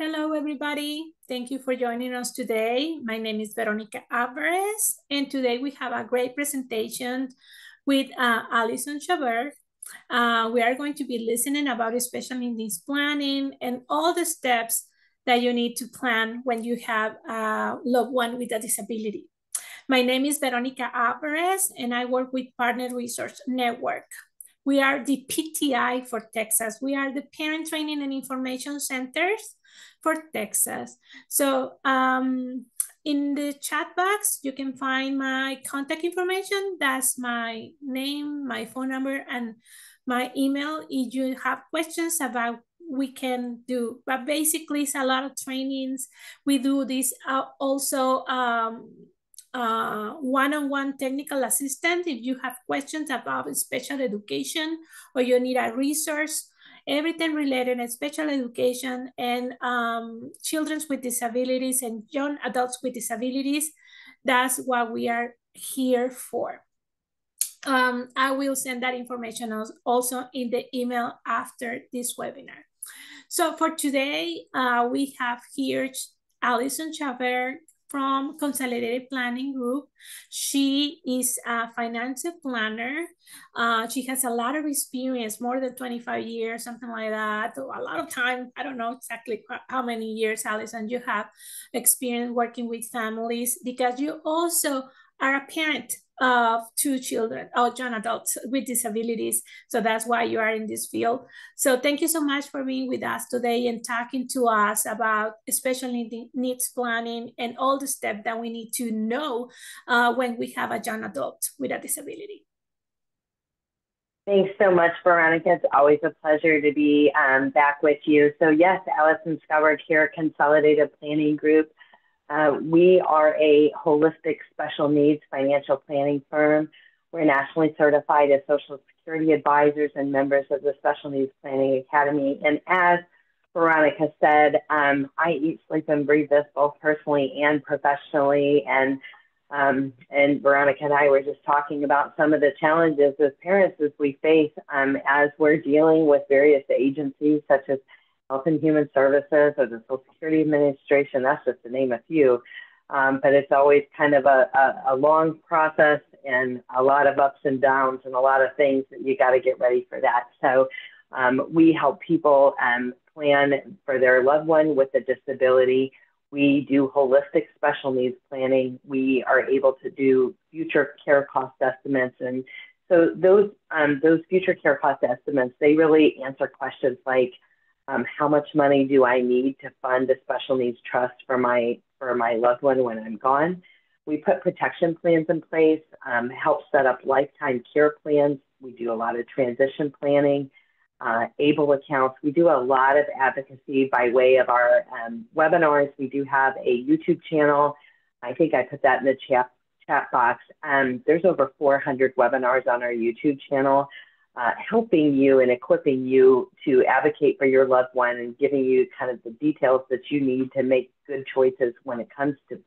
Hello, everybody. Thank you for joining us today. My name is Veronica Alvarez, and today we have a great presentation with Alison Chabert. We are going to be listening about special needs planning and all the steps that you need to plan when you have a loved one with a disability. My name is Veronica Alvarez, and I work with Partner Resource Network. We are the PTI for Texas. We are the Parent Training and Information Centers for Texas. So in the chat box, you can find my contact information. That's my name, my phone number, and my email. If you have questions about we can do, but basically it's a lot of trainings. We do this also one-on-one technical assistant if you have questions about special education or you need a resource, everything related to special education and children with disabilities and young adults with disabilities. That's what we are here for. I will send that information also in the email after this webinar. So for today, we have here Alison Chabert from Consolidated Planning Group. She is a financial planner. She has a lot of experience, more than 25 years, something like that. A lot of time, I don't know exactly how many years, Alison, you have experience working with families, because you also are a parent of two children or young adults with disabilities. So that's why you are in this field. So thank you so much for being with us today and talking to us about special needs planning and all the steps that we need to know when we have a young adult with a disability. Thanks so much, Veronica. It's always a pleasure to be back with you. So yes, Alison Chabert here, Consolidated Planning Group. We are a holistic special needs financial planning firm. We're nationally certified as Social Security advisors and members of the Special Needs Planning Academy. And as Veronica said, I eat, sleep, and breathe this both personally and professionally. And Veronica and I were just talking about some of the challenges as parents as we face as we're dealing with various agencies such as Health and Human Services or the Social Security Administration. That's just to name a few. But it's always kind of a long process and a lot of ups and downs and a lot of things that you got to get ready for that. So we help people plan for their loved one with a disability. We do holistic special needs planning. We are able to do future care cost estimates. And so those future care cost estimates, they really answer questions like, how much money do I need to fund a special needs trust for my loved one when I'm gone? We put protection plans in place, help set up lifetime care plans. We do a lot of transition planning, ABLE accounts. We do a lot of advocacy by way of our webinars. We do have a YouTube channel. I think I put that in the chat box. There's over 400 webinars on our YouTube channel. Helping you and equipping you to advocate for your loved one and giving you kind of the details that you need to make good choices when it comes to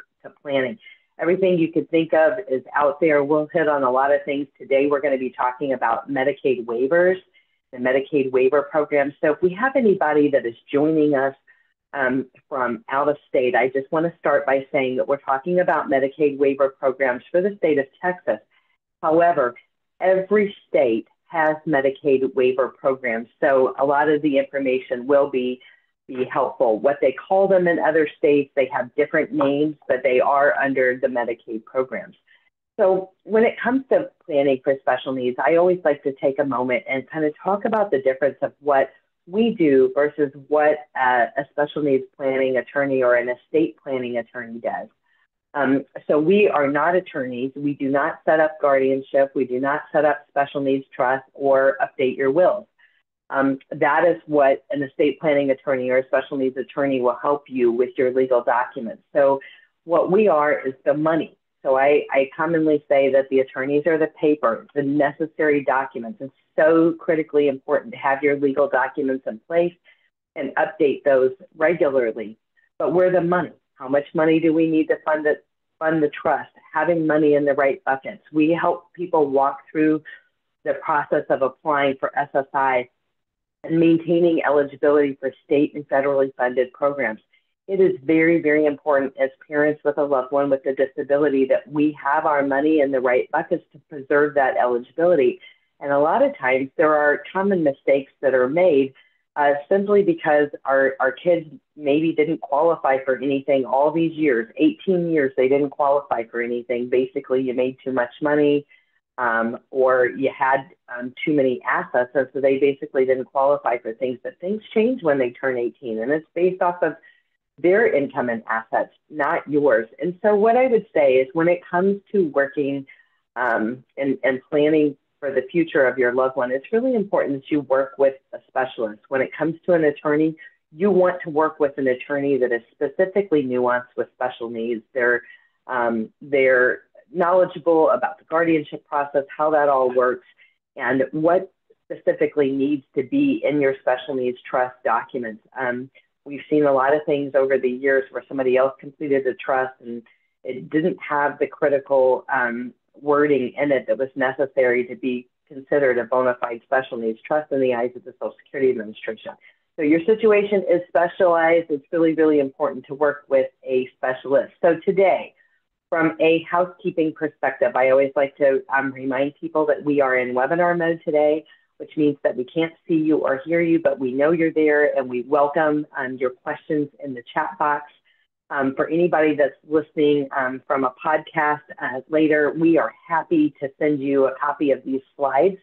planning. Everything you could think of is out there. We'll hit on a lot of things today. We're going to be talking about Medicaid waivers and Medicaid waiver programs. So if we have anybody that is joining us from out of state, I just want to start by saying that we're talking about Medicaid waiver programs for the state of Texas. However, every state has Medicaid waiver programs. So a lot of the information will be helpful. What they call them in other states, they have different names, but they are under the Medicaid programs. So when it comes to planning for special needs, I always like to take a moment and kind of talk about the difference of what we do versus what a special needs planning attorney or an estate planning attorney does. So we are not attorneys. We do not set up guardianship. We do not set up special needs trust or update your wills. That is what an estate planning attorney or a special needs attorney will help you with your legal documents. So what we are is the money. So I commonly say that the attorneys are the paper, the necessary documents. It's so critically important to have your legal documents in place and update those regularly. But we're the money. How much money do we need to fund the trust? Having money in the right buckets. We help people walk through the process of applying for SSI and maintaining eligibility for state and federally funded programs. It is very, very important as parents with a loved one with a disability that we have our money in the right buckets to preserve that eligibility. And a lot of times there are common mistakes that are made simply because our kids maybe didn't qualify for anything all these years, 18 years, they didn't qualify for anything. Basically, you made too much money or you had too many assets, and so they basically didn't qualify for things. But things change when they turn 18, and it's based off of their income and assets, not yours. And so what I would say is when it comes to working and planning for the future of your loved one, it's really important that you work with a specialist. When it comes to an attorney, you want to work with an attorney that is specifically nuanced with special needs. They're knowledgeable about the guardianship process, how that all works, and what specifically needs to be in your special needs trust documents. We've seen a lot of things over the years where somebody else completed the trust and it didn't have the critical wording in it that was necessary to be considered a bona fide special needs trust in the eyes of the Social Security Administration. So your situation is specialized. It's really, really important to work with a specialist. So today, from a housekeeping perspective, I always like to remind people that we are in webinar mode today, which means that we can't see you or hear you, but we know you're there, and we welcome your questions in the chat box. For anybody that's listening from a podcast later, we are happy to send you a copy of these slides.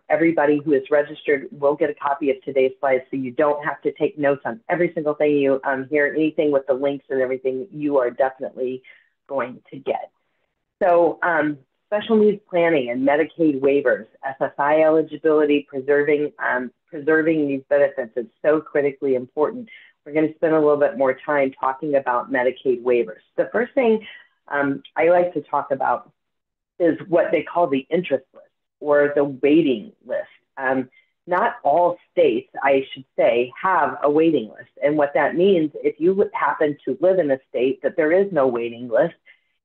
Everybody who is registered will get a copy of today's slides, so you don't have to take notes on every single thing you hear. Anything with the links and everything, you are definitely going to get. So special needs planning and Medicaid waivers, SSI eligibility, preserving these benefits is so critically important. We're going to spend a little bit more time talking about Medicaid waivers. The first thing I like to talk about is what they call the interest list or the waiting list. Not all states, I should say, have a waiting list. And what that means, if you happen to live in a state that there is no waiting list,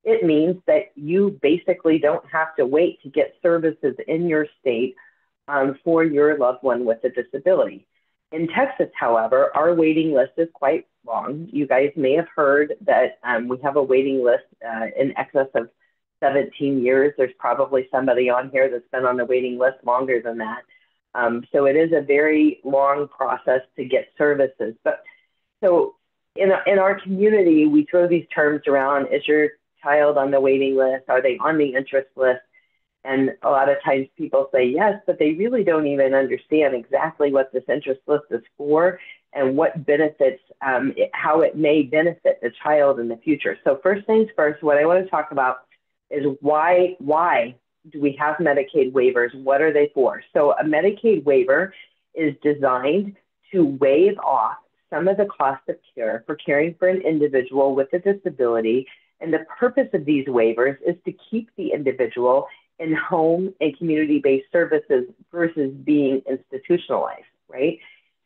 it means that you basically don't have to wait to get services in your state for your loved one with a disability. In Texas, however, our waiting list is quite long. You guys may have heard that we have a waiting list in excess of 17 years. There's probably somebody on here that's been on the waiting list longer than that. So it is a very long process to get services. But so in our community, we throw these terms around. Is your child on the waiting list? Are they on the interest list? And a lot of times people say yes, but they really don't even understand exactly what this interest list is for and what benefits, how it may benefit the child in the future. So first things first, what I want to talk about is why do we have Medicaid waivers? What are they for? So a Medicaid waiver is designed to waive off some of the cost of care for caring for an individual with a disability. And the purpose of these waivers is to keep the individual in home and community-based services versus being institutionalized, right?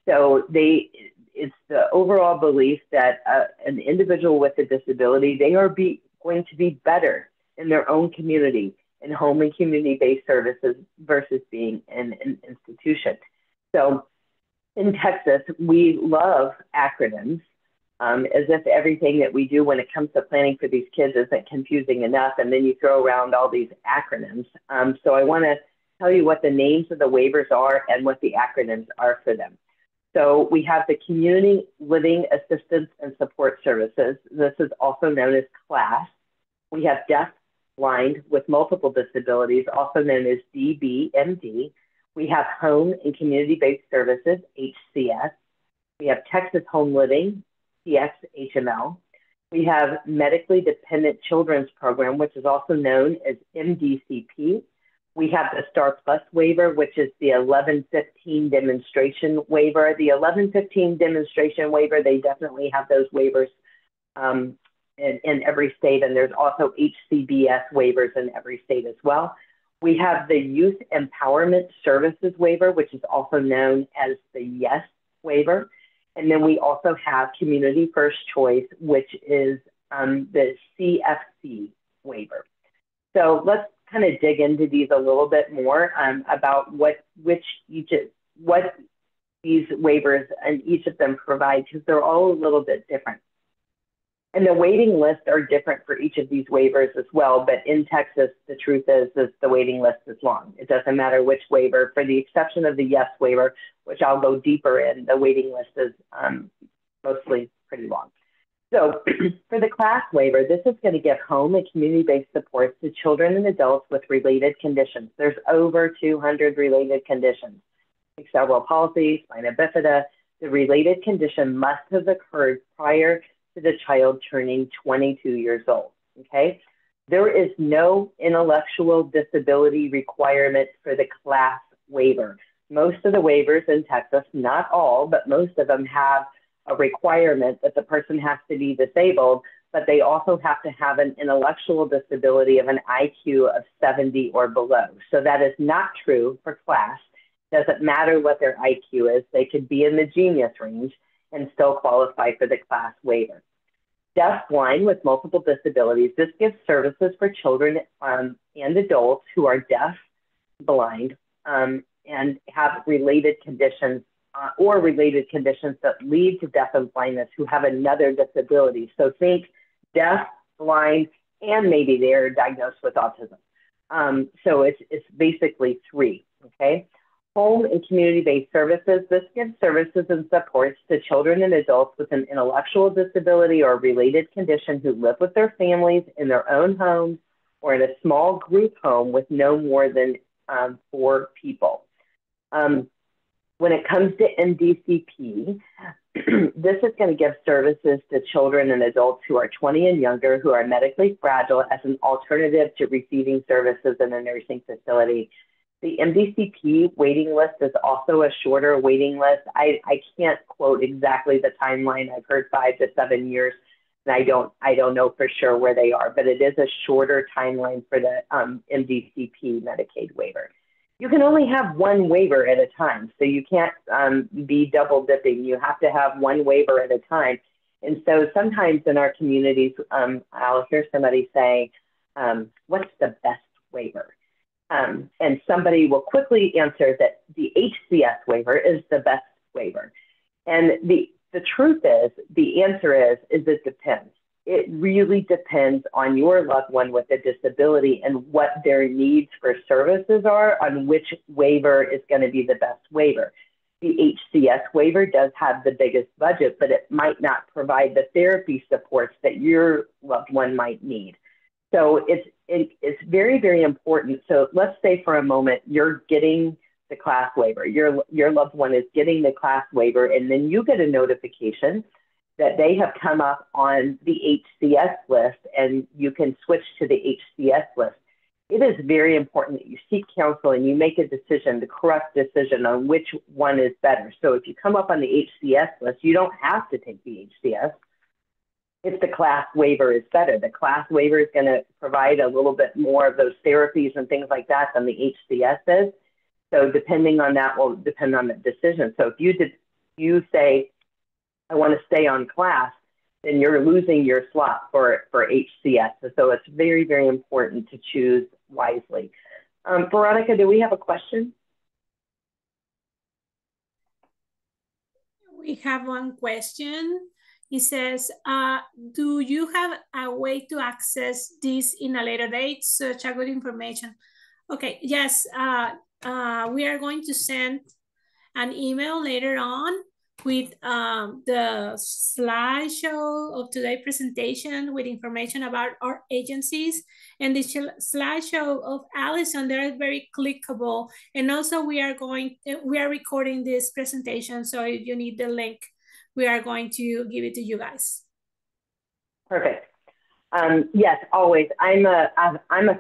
So it's the overall belief that an individual with a disability, they are going to be better in their own community in home and community-based services versus being in an institution. So in Texas, we love acronyms. As if everything that we do when it comes to planning for these kids isn't confusing enough, and then you throw around all these acronyms. So I want to tell you what the names of the waivers are and what the acronyms are for them. So we have the Community Living Assistance and Support Services. This is also known as CLASS. We have Deaf, Blind with Multiple Disabilities, also known as DBMD. We have Home and Community-Based Services, HCS. We have Texas Home Living, TXHML. We have Medically Dependent Children's Program, which is also known as MDCP. We have the STAR Plus waiver, which is the 1115 demonstration waiver. The 1115 demonstration waiver, they definitely have those waivers in every state, and there's also HCBS waivers in every state as well. We have the Youth Empowerment Services waiver, which is also known as the YES waiver. And then we also have Community First Choice, which is the CFC waiver. So let's kind of dig into these a little bit more about what these waivers and each of them provide, because they're all a little bit different. And the waiting lists are different for each of these waivers as well. But in Texas, the truth is the waiting list is long. It doesn't matter which waiver, for the exception of the yes waiver, which I'll go deeper in, the waiting list is mostly pretty long. So for the class waiver, this is going to give home and community-based supports to children and adults with related conditions. There's over 200 related conditions, like cerebral palsy, spina bifida. The related condition must have occurred prior to the child turning 22 years old, okay? There is no intellectual disability requirement for the class waiver. Most of the waivers in Texas, not all, but most of them have a requirement that the person has to be disabled, but they also have to have an intellectual disability of an IQ of 70 or below. So that is not true for class. Doesn't matter what their IQ is. They could be in the genius range and still qualify for the class waiver. Deaf-blind with multiple disabilities. This gives services for children and adults who are deaf, blind, and have related conditions or related conditions that lead to deaf and blindness who have another disability. So think deaf, blind, and maybe they're diagnosed with autism. So it's basically three, okay? Home and community-based services. This gives services and supports to children and adults with an intellectual disability or related condition who live with their families in their own homes or in a small group home with no more than 4 people. When it comes to MDCP, this is going to give services to children and adults who are 20 and younger who are medically fragile as an alternative to receiving services in a nursing facility. The MDCP waiting list is also a shorter waiting list. I can't quote exactly the timeline. I've heard 5 to 7 years, and I don't know for sure where they are, but it is a shorter timeline for the MDCP Medicaid waiver. You can only have one waiver at a time, so you can't be double dipping. You have to have one waiver at a time. And so sometimes in our communities, I'll hear somebody say, what's the best waiver? And somebody will quickly answer that the HCS waiver is the best waiver. And the truth is, the answer is it depends. It really depends on your loved one with a disability and what their needs for services are on which waiver is going to be the best waiver. The HCS waiver does have the biggest budget, but it might not provide the therapy supports that your loved one might need. So it's very, very important. So let's say for a moment, you're getting the class waiver. Your loved one is getting the class waiver, and then you get a notification that they have come up on the HCS list, and you can switch to the HCS list. It is very important that you seek counsel and you make a decision, the correct decision on which one is better. So if you come up on the HCS list, you don't have to take the HCS. If the class waiver is better, the class waiver is going to provide a little bit more of those therapies and things like that than the HCS is. So depending on that will depend on the decision. So if you say, I want to stay on class, then you're losing your slot for HCS. So it's very, very important to choose wisely. Veronica, do we have a question? We have one question. He says, do you have a way to access this in a later date? Such a good information. Okay, yes, we are going to send an email later on with the slideshow of today's presentation with information about our agencies, and the slideshow of Allison, they're very clickable. And also we are recording this presentation, so if you need the link, we are going to give it to you guys. Perfect. Yes, always. I'm a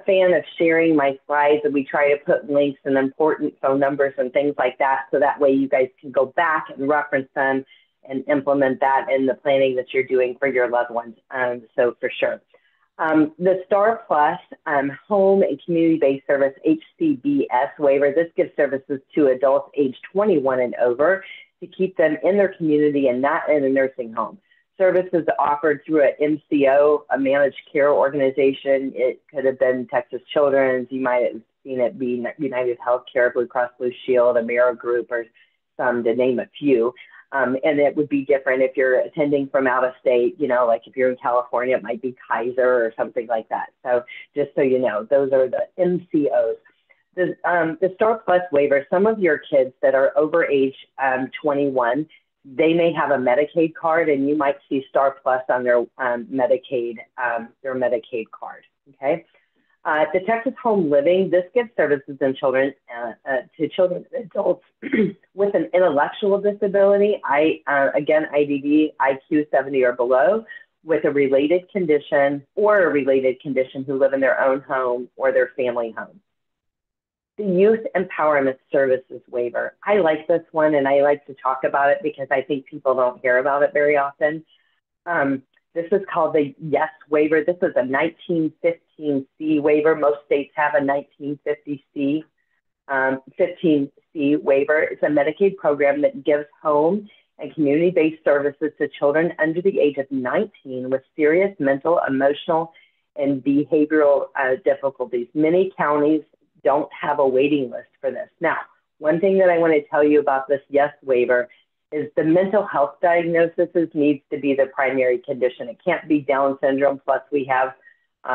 fan of sharing my slides, and we try to put links and important phone numbers and things like that, so that way you guys can go back and reference them and implement that in the planning that you're doing for your loved ones. So for sure. The STAR Plus Home and Community-Based Service HCBS waiver, this gives services to adults age 21 and over to keep them in their community and not in a nursing home. Services offered through an MCO, a managed care organization. It could have been Texas Children's. You might have seen it be United Healthcare, Blue Cross Blue Shield, Amera Group, or some, to name a few. And it would be different if you're attending from out of state, you know, like if you're in California, it might be Kaiser or something like that. So just so you know, those are the MCOs. The STAR Plus waiver, some of your kids that are over age 21, they may have a Medicaid card, and you might see STAR Plus on their Medicaid card, okay? The Texas Home Living, this gives services to children and adults with an intellectual disability, again, IDD, IQ 70 or below, with a related condition who live in their own home or their family home. The Youth Empowerment Services Waiver. I like this one, and I like to talk about it because I think people don't hear about it very often. This is called the YES waiver. This is a 1915C waiver. Most states have a 1950C, 15C waiver. It's a Medicaid program that gives home and community-based services to children under the age of 19 with serious mental, emotional, and behavioral difficulties. Many counties don't have a waiting list for this. Now, one thing that I want to tell you about this YES waiver is the mental health diagnosis needs to be the primary condition. It can't be Down syndrome, plus we have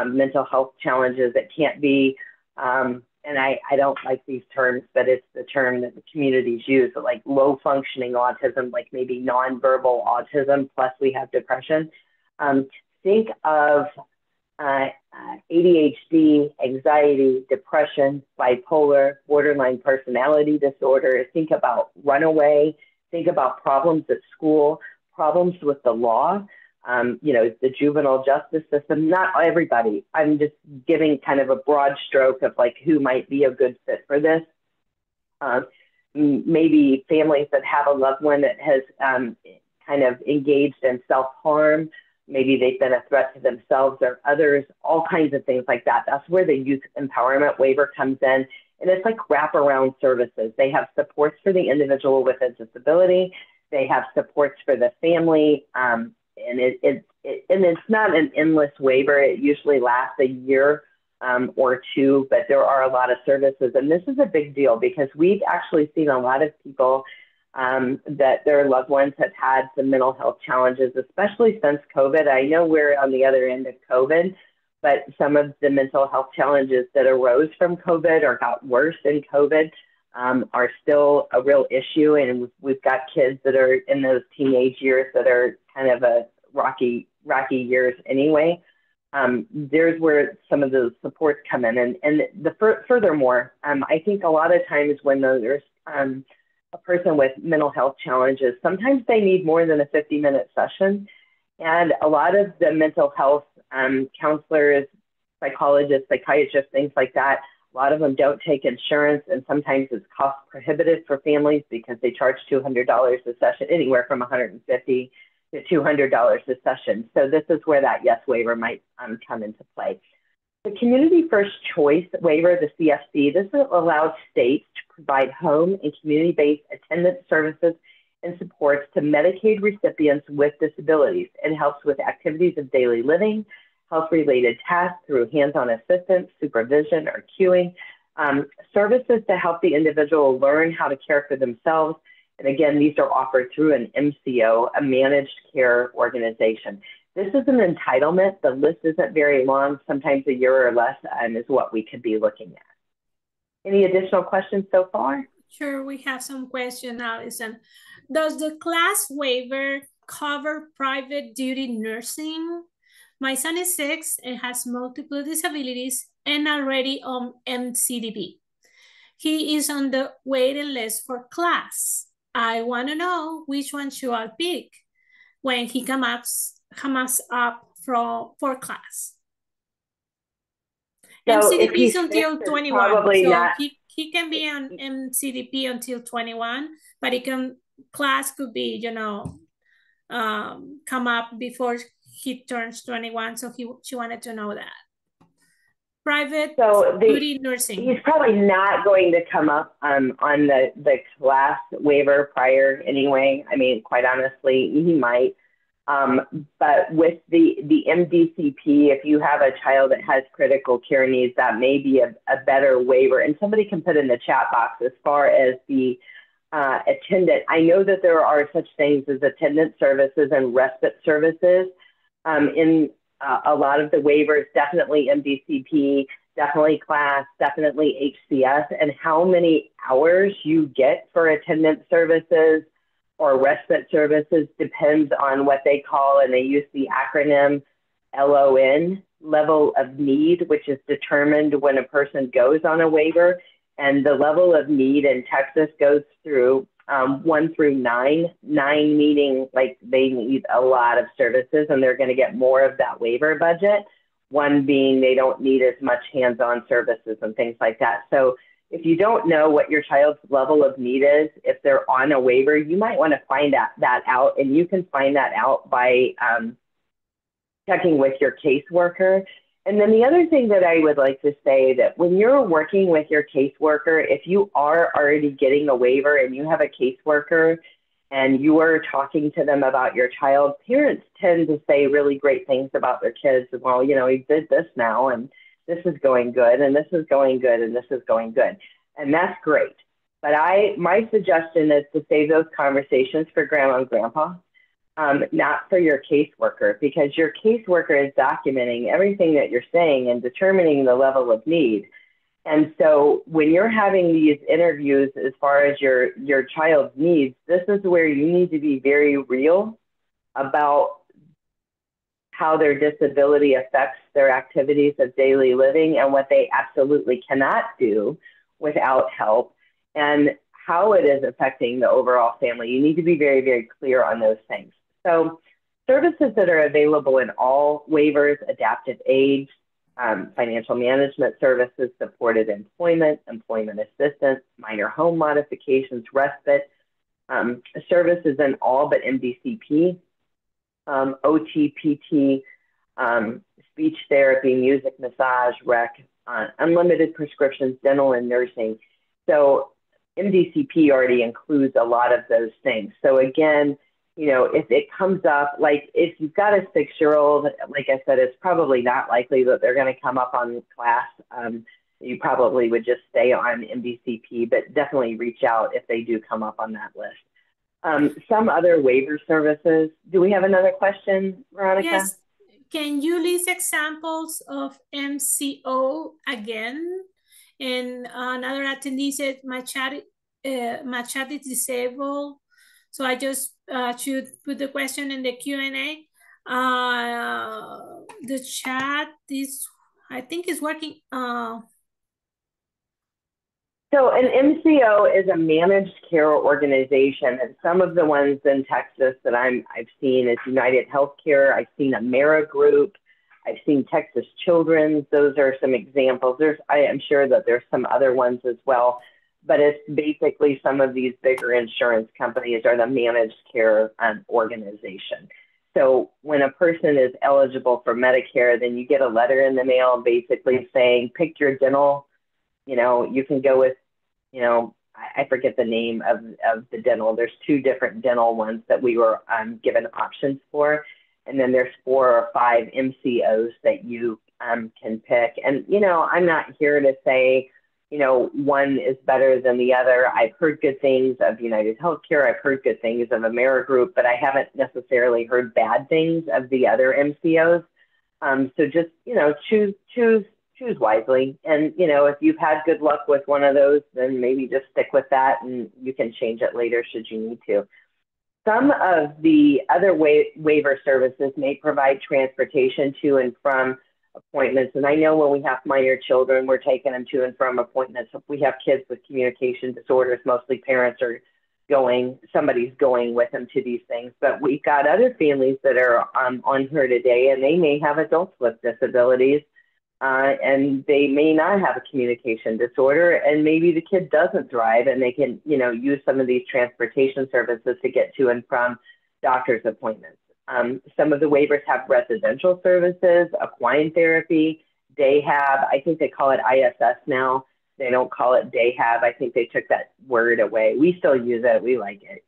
mental health challenges. It can't be, and I don't like these terms, but it's the term that the communities use, like low functioning autism, like maybe nonverbal autism, plus we have depression. Think of ADHD, anxiety, depression, bipolar, borderline personality disorder. Think about runaway. Think about problems at school, problems with the law, you know, the juvenile justice system. Not everybody. I'm just giving kind of a broad stroke of like who might be a good fit for this. Maybe families that have a loved one that has kind of engaged in self-harm. Maybe they've been a threat to themselves or others, all kinds of things like that. That's where the Youth Empowerment Waiver comes in. And it's like wraparound services. They have supports for the individual with a disability. They have supports for the family. And it's not an endless waiver. It usually lasts a year or two, but there are a lot of services. And this is a big deal because we've actually seen a lot of people that their loved ones have had some mental health challenges, especially since COVID. I know we're on the other end of COVID, but some of the mental health challenges that arose from COVID or got worse in COVID are still a real issue. And we've got kids that are in those teenage years that are kind of a rocky years anyway. There's where some of those supports come in. Furthermore, I think a lot of times when there's a person with mental health challenges, sometimes they need more than a 50-minute session. And a lot of the mental health counselors, psychologists, psychiatrists, things like that, a lot of them don't take insurance, and sometimes it's cost prohibitive for families because they charge $200 a session, anywhere from $150 to $200 a session. So this is where that YES waiver might come into play. The Community First Choice Waiver, the CFC, this allows states to provide home and community-based attendance services and supports to Medicaid recipients with disabilities. It helps with activities of daily living, health-related tasks through hands-on assistance, supervision, or cueing, services to help the individual learn how to care for themselves. And again, these are offered through an MCO, a managed care organization. This is an entitlement. The list isn't very long, sometimes a year or less, is what we could be looking at. Any additional questions so far? Sure, we have some questions, Allison. Does the class waiver cover private duty nursing? My son is 6 and has multiple disabilities and already on MCDP. He is on the waiting list for class. I want to know which one should I pick when he comes up for class. So MCDP is until 21. Probably so not. He can be on MCDP until 21, but class could be, you know, come up before he turns 21. So she wanted to know that. Private duty nursing. He's probably not going to come up on the class waiver prior anyway. I mean, quite honestly, he might. But with the MDCP, if you have a child that has critical care needs, that may be a better waiver. And somebody can put in the chat box as far as the attendant. I know that there are such things as attendant services and respite services in a lot of the waivers, definitely MDCP, definitely class, definitely HCS, and how many hours you get for attendant services or respite services depends on what they call, and they use the acronym LON, level of need, which is determined when a person goes on a waiver. And the level of need in Texas goes through 1 through 9, 9 meaning like they need a lot of services and they're going to get more of that waiver budget. 1 being they don't need as much hands-on services and things like that. So if you don't know what your child's level of need is, if they're on a waiver, you might want to find that out. And you can find that out by checking with your caseworker. And then the other thing that I would like to say that when you're working with your caseworker, if you are already getting a waiver and you have a caseworker and you are talking to them about your child, parents tend to say really great things about their kids. Well, you know, he did this now and this is going good and this is going good and this is going good. And that's great. But my suggestion is to save those conversations for grandma and grandpa. Not for your caseworker, because your caseworker is documenting everything that you're saying and determining the level of need. And so when you're having these interviews as far as your child's needs, this is where you need to be very real about how their disability affects their activities of daily living and what they absolutely cannot do without help, and how it is affecting the overall family. You need to be very, very clear on those things. So services that are available in all waivers: adaptive aids, financial management services, supported employment, employment assistance, minor home modifications, respite, services in all but MDCP, OT, PT, speech therapy, music, massage, rec, unlimited prescriptions, dental and nursing. So MDCP already includes a lot of those things. So again, you know, if it comes up, like if you've got a 6-year-old, like I said, it's probably not likely that they're going to come up on class. You probably would just stay on MDCP, but definitely reach out if they do come up on that list. Some other waiver services. Do we have another question, Veronica? Yes. Can you list examples of MCO again? And another attendee said, my child is disabled. So I just should put the question in the Q&A. The chat is, I think, is working. So an MCO is a managed care organization, and some of the ones in Texas that I've seen is United Healthcare. I've seen AmeriGroup. I've seen Texas Children's. Those are some examples. I am sure that there's some other ones as well, but it's basically some of these bigger insurance companies are the managed care organization. So when a person is eligible for Medicare, then you get a letter in the mail basically saying, pick your dental, you know, you can go with, you know, I forget the name of the dental. There's 2 different dental ones that we were given options for. And then there's 4 or 5 MCOs that you can pick. And, you know, I'm not here to say, you know, one is better than the other. I've heard good things of United Healthcare. I've heard good things of AmeriGroup, but I haven't necessarily heard bad things of the other MCOs. So just, you know, choose wisely. And, you know, if you've had good luck with one of those, then maybe just stick with that and you can change it later should you need to. Some of the other waiver services may provide transportation to and from appointments. And I know when we have minor children, we're taking them to and from appointments. If we have kids with communication disorders, mostly parents are going, somebody's going with them to these things. But we've got other families that are on here today, and they may have adults with disabilities, and they may not have a communication disorder, and maybe the kid doesn't drive, and they can, you know, use some of these transportation services to get to and from doctor's appointments. Some of the waivers have residential services, equine therapy, day-hab. I think they call it ISS now. They don't call it day-hab. I think they took that word away. We still use it. We like it.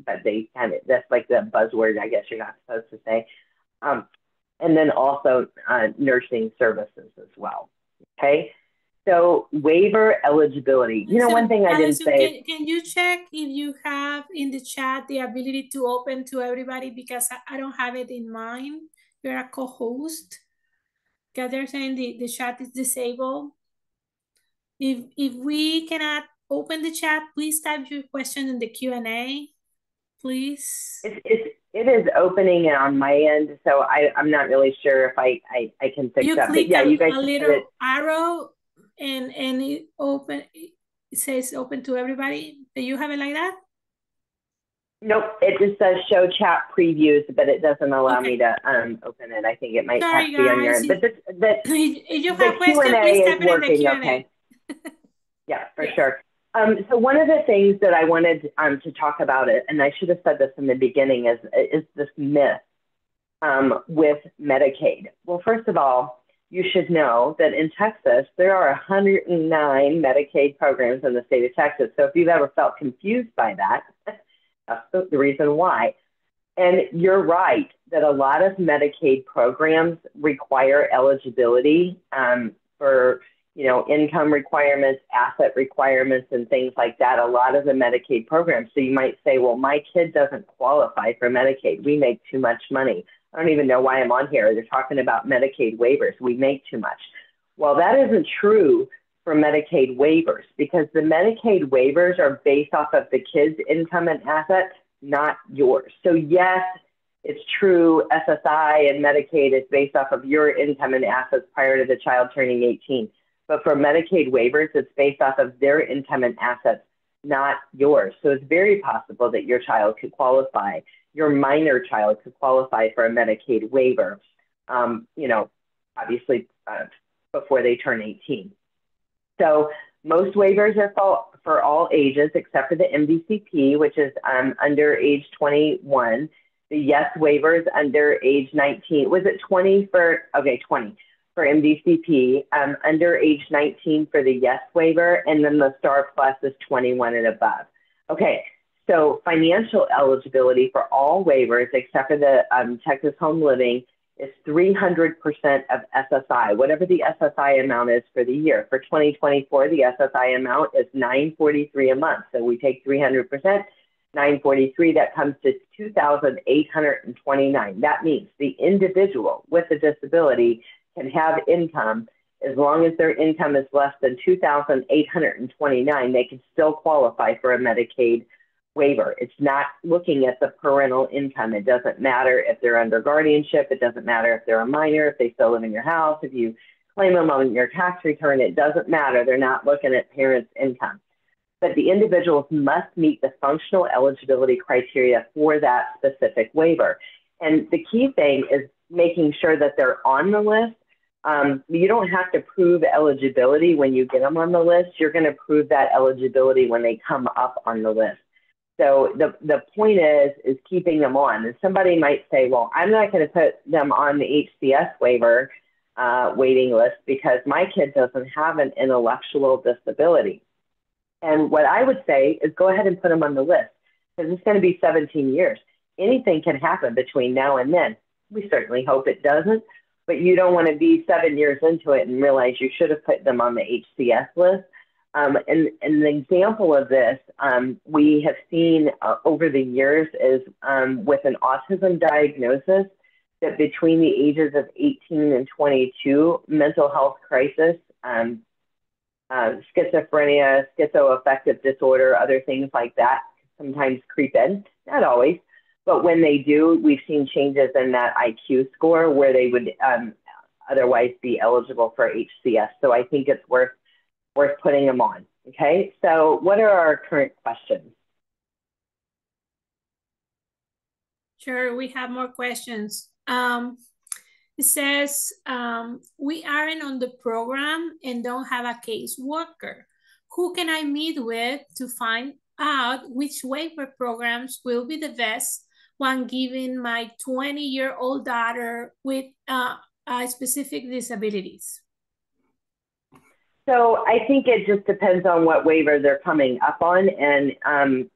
But they kind of, that's like the buzzword, I guess you're not supposed to say. And then also nursing services as well. Okay. So waiver eligibility. You know, one thing I didn't say. Can you check if you have in the chat the ability to open to everybody? Because I don't have it in mind. You're a co-host. Because they're saying the chat is disabled. If we cannot open the chat, please type your question in the Q&A, please. It is opening on my end, so I'm not really sure if I can fix that. But yeah, you guys a little arrow and it open. It says open to everybody. Do you have it like that? Nope, it just says show chat previews, but it doesn't allow me to open it. I think it might have to be on your end. But if you have questions, please type it in the Q&A. Okay. Yeah, for sure. So one of the things that I wanted to talk about it, and I should have said this in the beginning, is this myth with Medicaid. Well, first of all, you should know that in Texas, there are 109 Medicaid programs in the state of Texas. So if you've ever felt confused by that, that's the reason why. And you're right that a lot of Medicaid programs require eligibility for, you know, income requirements, asset requirements, and things like that. A lot of the Medicaid programs. So you might say, well, my kid doesn't qualify for Medicaid. We make too much money. I don't even know why I'm on here. They're talking about Medicaid waivers. We make too much. Well, that isn't true for Medicaid waivers, because the Medicaid waivers are based off of the kid's income and assets, not yours. So yes, it's true, SSI and Medicaid is based off of your income and assets prior to the child turning 18. But for Medicaid waivers, it's based off of their income and assets, not yours. So it's very possible that your child could qualify, your minor child could qualify for a Medicaid waiver, you know, obviously before they turn 18. So most waivers are for all ages except for the MDCP, which is under age 21. The yes waivers under age 19. Was it 20 for, okay, 20 for MDCP, under age 19 for the yes waiver, and then the STAR Plus is 21 and above. Okay, so financial eligibility for all waivers except for the Texas Home Living is 300% of SSI, whatever the SSI amount is for the year. For 2024, the SSI amount is $943 a month. So we take 300%, 943, that comes to $2,829. That means the individual with a disability can have income as long as their income is less than $2,829. They can still qualify for a Medicaid waiver. It's not looking at the parental income. It doesn't matter if they're under guardianship. It doesn't matter if they're a minor, if they still live in your house, if you claim them on your tax return. It doesn't matter. They're not looking at parents' income. But the individuals must meet the functional eligibility criteria for that specific waiver. And the key thing is making sure that they're on the list. You don't have to prove eligibility when you get them on the list. You're going to prove that eligibility when they come up on the list. So the point is keeping them on. And somebody might say, well, I'm not going to put them on the HCS waiver waiting list because my kid doesn't have an intellectual disability. And what I would say is go ahead and put them on the list, because it's going to be 17 years. Anything can happen between now and then. We certainly hope it doesn't, but you don't want to be 7 years into it and realize you should have put them on the HCS list. And an example of this we have seen over the years is with an autism diagnosis, that between the ages of 18 and 22, mental health crisis, schizophrenia, schizoaffective disorder, other things like that sometimes creep in, not always, but when they do, we've seen changes in that IQ score where they would otherwise be eligible for HCS. So I think it's worth putting them on. Okay, so what are our current questions? Sure, we have more questions. It says, we aren't on the program and don't have a caseworker. Who can I meet with to find out which waiver programs will be the best when giving my 20-year-old daughter with specific disabilities? So I think it just depends on what waiver they're coming up on. And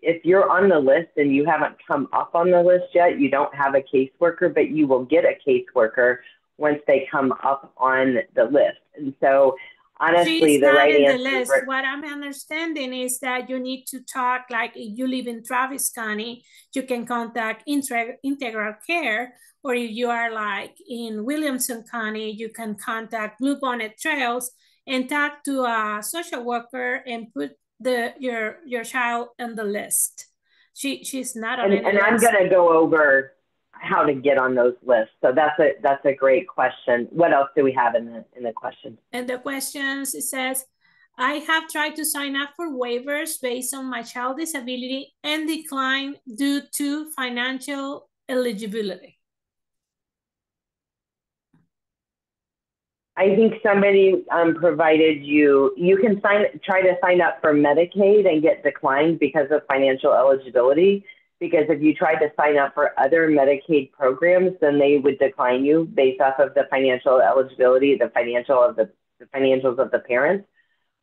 if you're on the list and you haven't come up on the list yet, you don't have a caseworker, but you will get a caseworker once they come up on the list. And so Honestly, She's the not right in the answer is list. What I'm understanding is that you need to talk, like if you live in Travis County, you can contact Integral Care, or if you are like in Williamson County, you can contact Blue Bonnet Trails and talk to a social worker and put your child on the list. She's not on any and I'm list. going to go over how to get on those lists. So that's a great question. What else do we have in the question? And the questions, it says, I have tried to sign up for waivers based on my child disability and decline due to financial eligibility. I think somebody provided you can try to sign up for Medicaid and get declined because of financial eligibility. Because if you tried to sign up for other Medicaid programs, then they would decline you based off of the financial eligibility, the financials of the parents.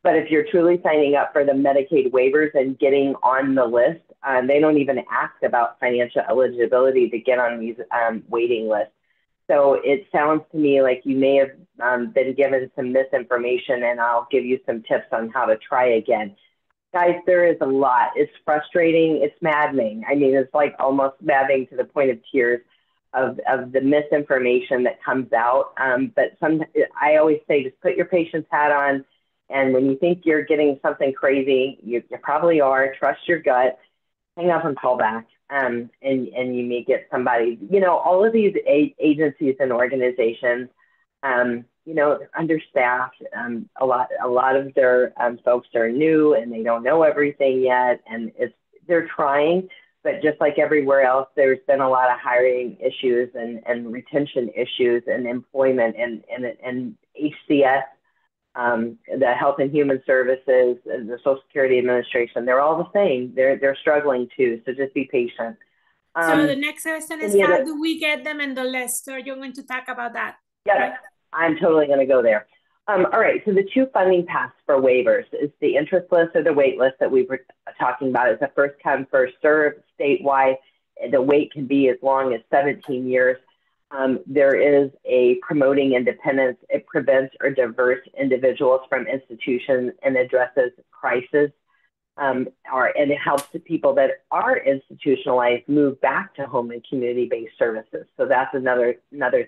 But if you're truly signing up for the Medicaid waivers and getting on the list, they don't even ask about financial eligibility to get on these waiting lists. So it sounds to me like you may have been given some misinformation, and I'll give you some tips on how to try again. Guys, there is a lot. It's frustrating. It's maddening. I mean, it's like almost maddening to the point of tears of the misinformation that comes out. But I always say, just put your patient's hat on. And when you think you're getting something crazy, you probably are. Trust your gut. Hang up and call back. And you may get somebody. You know, all of these agencies and organizations, you know, they're understaffed. A lot of their folks are new and they don't know everything yet, and they're trying. But just like everywhere else, there's been a lot of hiring issues and retention issues and employment and HCS. The Health and Human Services, and the Social Security Administration, they're all the same. They're struggling too, so just be patient. So the next question is, how do we get them in the list? So you're going to talk about that. Yeah, right? I'm totally going to go there. All right, so the two funding paths for waivers is the interest list or the wait list that we were talking about. It's a first come, first served statewide. The wait can be as long as 17 years. There is a promoting independence. It prevents or diverts individuals from institutions and addresses crisis, and it helps the people that are institutionalized move back to home and community-based services. So that's another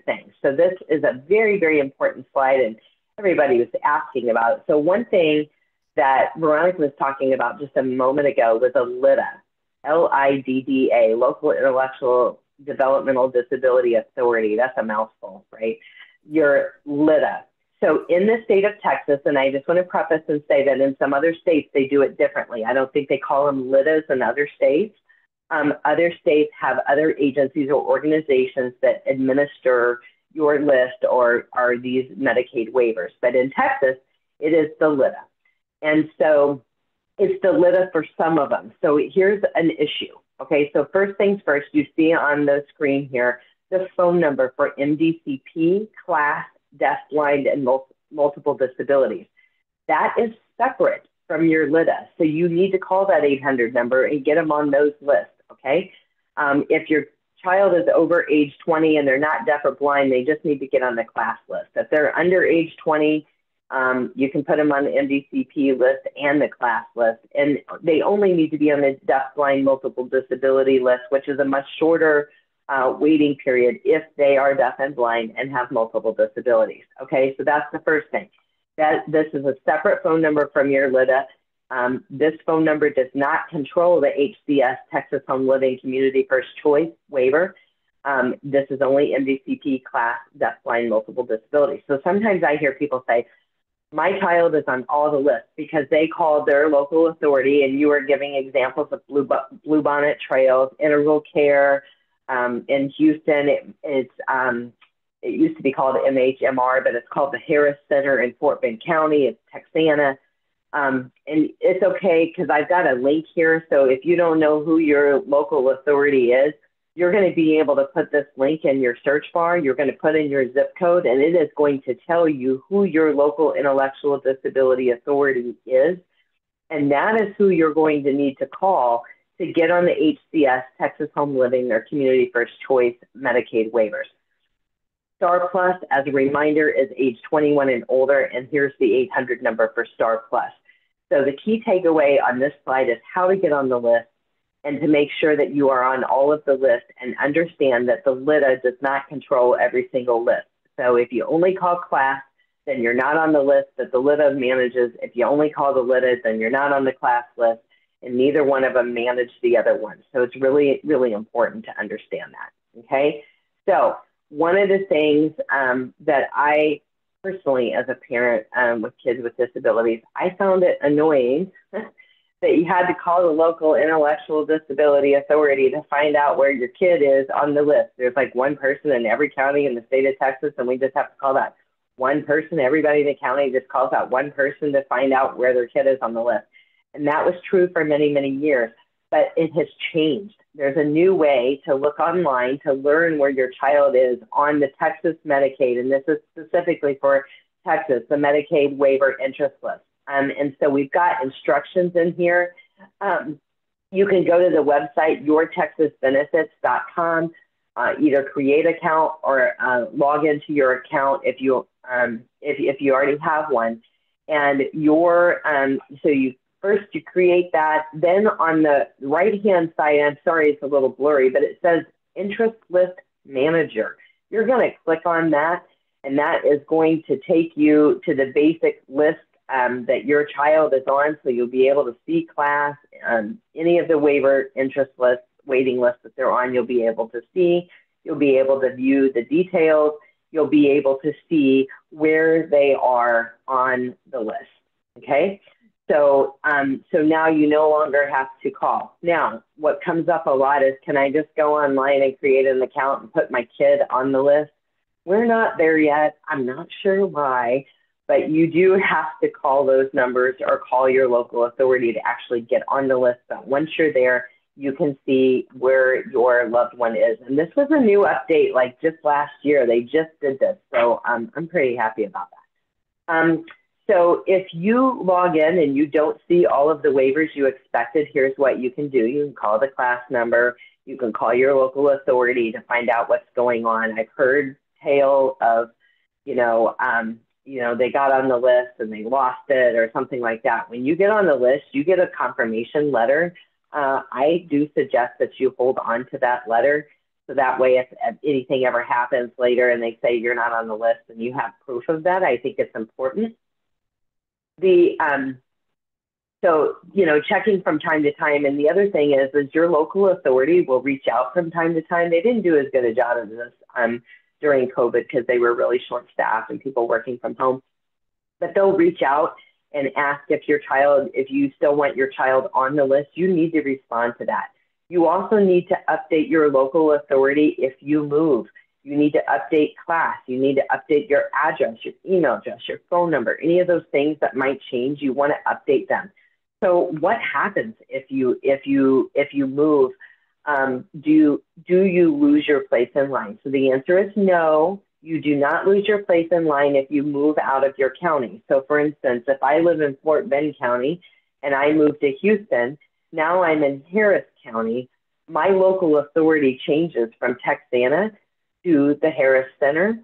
thing. So this is a very, very important slide, and everybody was asking about it. So one thing that Veronica was talking about just a moment ago was a LIDDA, L-I-D-D-A, Local Intellectual Developmental Disability Authority. That's a mouthful, right? Your LIDDA. So in the state of Texas, and I just want to preface and say that in some other states, they do it differently. I don't think they call them LIDDAs in other states. Other states have other agencies or organizations that administer your list or are these Medicaid waivers. But in Texas, it is the LIDDA. And so it's the LIDDA for some of them. So here's an issue. Okay, so first things first, you see on the screen here, the phone number for MDCP, class, deaf, blind, and multiple disabilities. That is separate from your LIDDA. So you need to call that 800 number and get them on those lists, okay? If your child is over age 20 and they're not deaf or blind, they just need to get on the class list. If they're under age 20, you can put them on the MDCP list and the class list. And they only need to be on the deaf, blind, multiple disability list, which is a much shorter waiting period if they are deaf and blind and have multiple disabilities. Okay, so that's the first thing. This is a separate phone number from your LIDDA. This phone number does not control the HCS, Texas Home Living Community First Choice waiver. This is only MDCP, class, deaf, blind, multiple disabilities. So sometimes I hear people say, my child is on all the lists because they called their local authority, and you are giving examples of Blue Bonnet Trails, Integral Care. In Houston, it used to be called MHMR, but it's called the Harris Center in Fort Bend County. It's Texana. And it's okay because I've got a link here. So if you don't know who your local authority is, you're going to be able to put this link in your search bar. You're going to put in your zip code, and it is going to tell you who your local intellectual disability authority is. And that is who you're going to need to call to get on the HCS, Texas Home Living, or Community First Choice Medicaid waivers. Star Plus, as a reminder, is age 21 and older, and here's the 800 number for Star Plus. So the key takeaway on this slide is how to get on the list and to make sure that you are on all of the lists and understand that the LIDA does not control every single list. So if you only call class, then you're not on the list that the LIDA manages. If you only call the LIDA, then you're not on the class list, and neither one of them manage the other one. So it's really, really important to understand that, okay? So one of the things that I personally, as a parent with kids with disabilities, I found it annoying that you had to call the local intellectual disability authority to find out where your kid is on the list. There's like one person in every county in the state of Texas, and we just have to call that one person. Everybody in the county just calls out one person to find out where their kid is on the list. And that was true for many, many years, but it has changed. There's a new way to look online to learn where your child is on the Texas Medicaid, and this is specifically for Texas, the Medicaid Waiver Interest List. And so we've got instructions in here. You can go to the website, yourtexasbenefits.com, either create an account or log into your account if you already have one. And first you create that. Then on the right-hand side, I'm sorry, it's a little blurry, but it says Interest List Manager. You're going to click on that, and that is going to take you to the basic list that your child is on, so you'll be able to see class, any of the waiver interest lists, waiting lists that they're on, you'll be able to see. You'll be able to view the details. You'll be able to see where they are on the list, okay? So now you no longer have to call. Now, what comes up a lot is, can I just go online and create an account and put my kid on the list? We're not there yet. I'm not sure why, but you do have to call those numbers or call your local authority to actually get on the list. But once you're there, you can see where your loved one is. And this was a new update, like just last year. They just did this. So I'm pretty happy about that. So if you log in and you don't see all of the waivers you expected, here's what you can do. You can call the class number. You can call your local authority to find out what's going on. I've heard tale of, they got on the list and they lost it or something like that. When you get on the list, you get a confirmation letter. I do suggest that you hold on to that letter, so that way if anything ever happens later and they say you're not on the list and you have proof of that, I think it's important. Checking from time to time. And the other thing is your local authority will reach out from time to time. They didn't do as good a job of this during COVID because they were really short-staffed and people working from home. But they'll reach out and ask if you still want your child on the list. You need to respond to that. You also need to update your local authority if you move. You need to update class. You need to update your address, your email address, your phone number, any of those things that might change. You want to update them. So what happens if you move? Do you lose your place in line? So the answer is no. You do not lose your place in line if you move out of your county. So for instance, if I live in Fort Bend County and I move to Houston, now I'm in Harris County, my local authority changes from Texana to the Harris Center,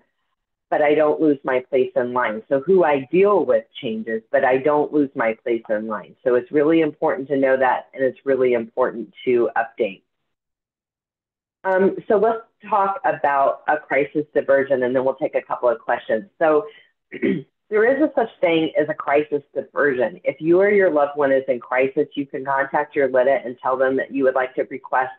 but I don't lose my place in line. So who I deal with changes, but I don't lose my place in line. So it's really important to know that, and it's really important to update. So let's talk about a crisis diversion, and then we'll take a couple of questions. So there is a such thing as a crisis diversion. If you or your loved one is in crisis, you can contact your LIDA and tell them that you would like to request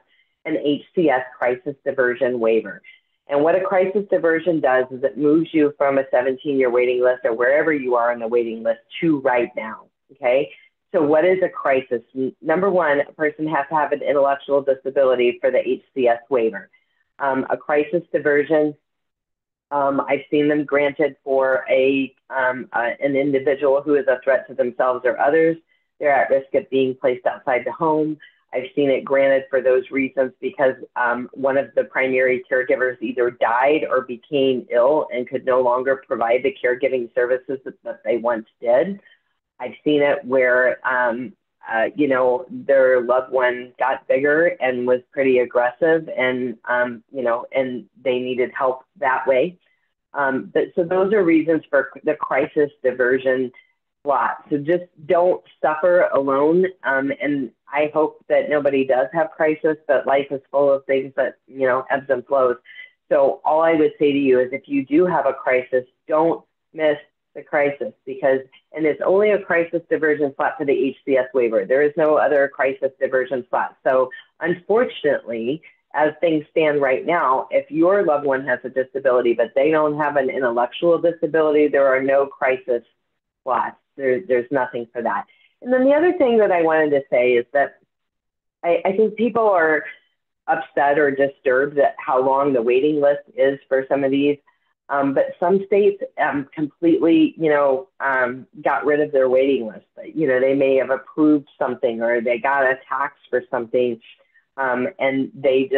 an HCS crisis diversion waiver. And what a crisis diversion does is it moves you from a 17-year waiting list or wherever you are on the waiting list to right now, okay? So what is a crisis? Number one, a person has to have an intellectual disability for the HCS waiver. A crisis diversion, I've seen them granted for an individual who is a threat to themselves or others. They're at risk of being placed outside the home. I've seen it granted for those reasons because one of the primary caregivers either died or became ill and could no longer provide the caregiving services that they once did. I've seen it where, their loved one got bigger and was pretty aggressive and, and they needed help that way. So those are reasons for the crisis diversion slot. So just don't suffer alone. And I hope that nobody does have crisis, but life is full of things that, ebbs and flows. So all I would say to you is if you do have a crisis, don't miss the crisis and it's only a crisis diversion slot for the HCS waiver. There is no other crisis diversion slot. So unfortunately, as things stand right now, if your loved one has a disability, but they don't have an intellectual disability, there are no crisis slots. There's nothing for that. And then the other thing that I wanted to say is that I think people are upset or disturbed at how long the waiting list is for some of these. But some states completely, got rid of their waiting list. They may have approved something or they got a tax for something. And they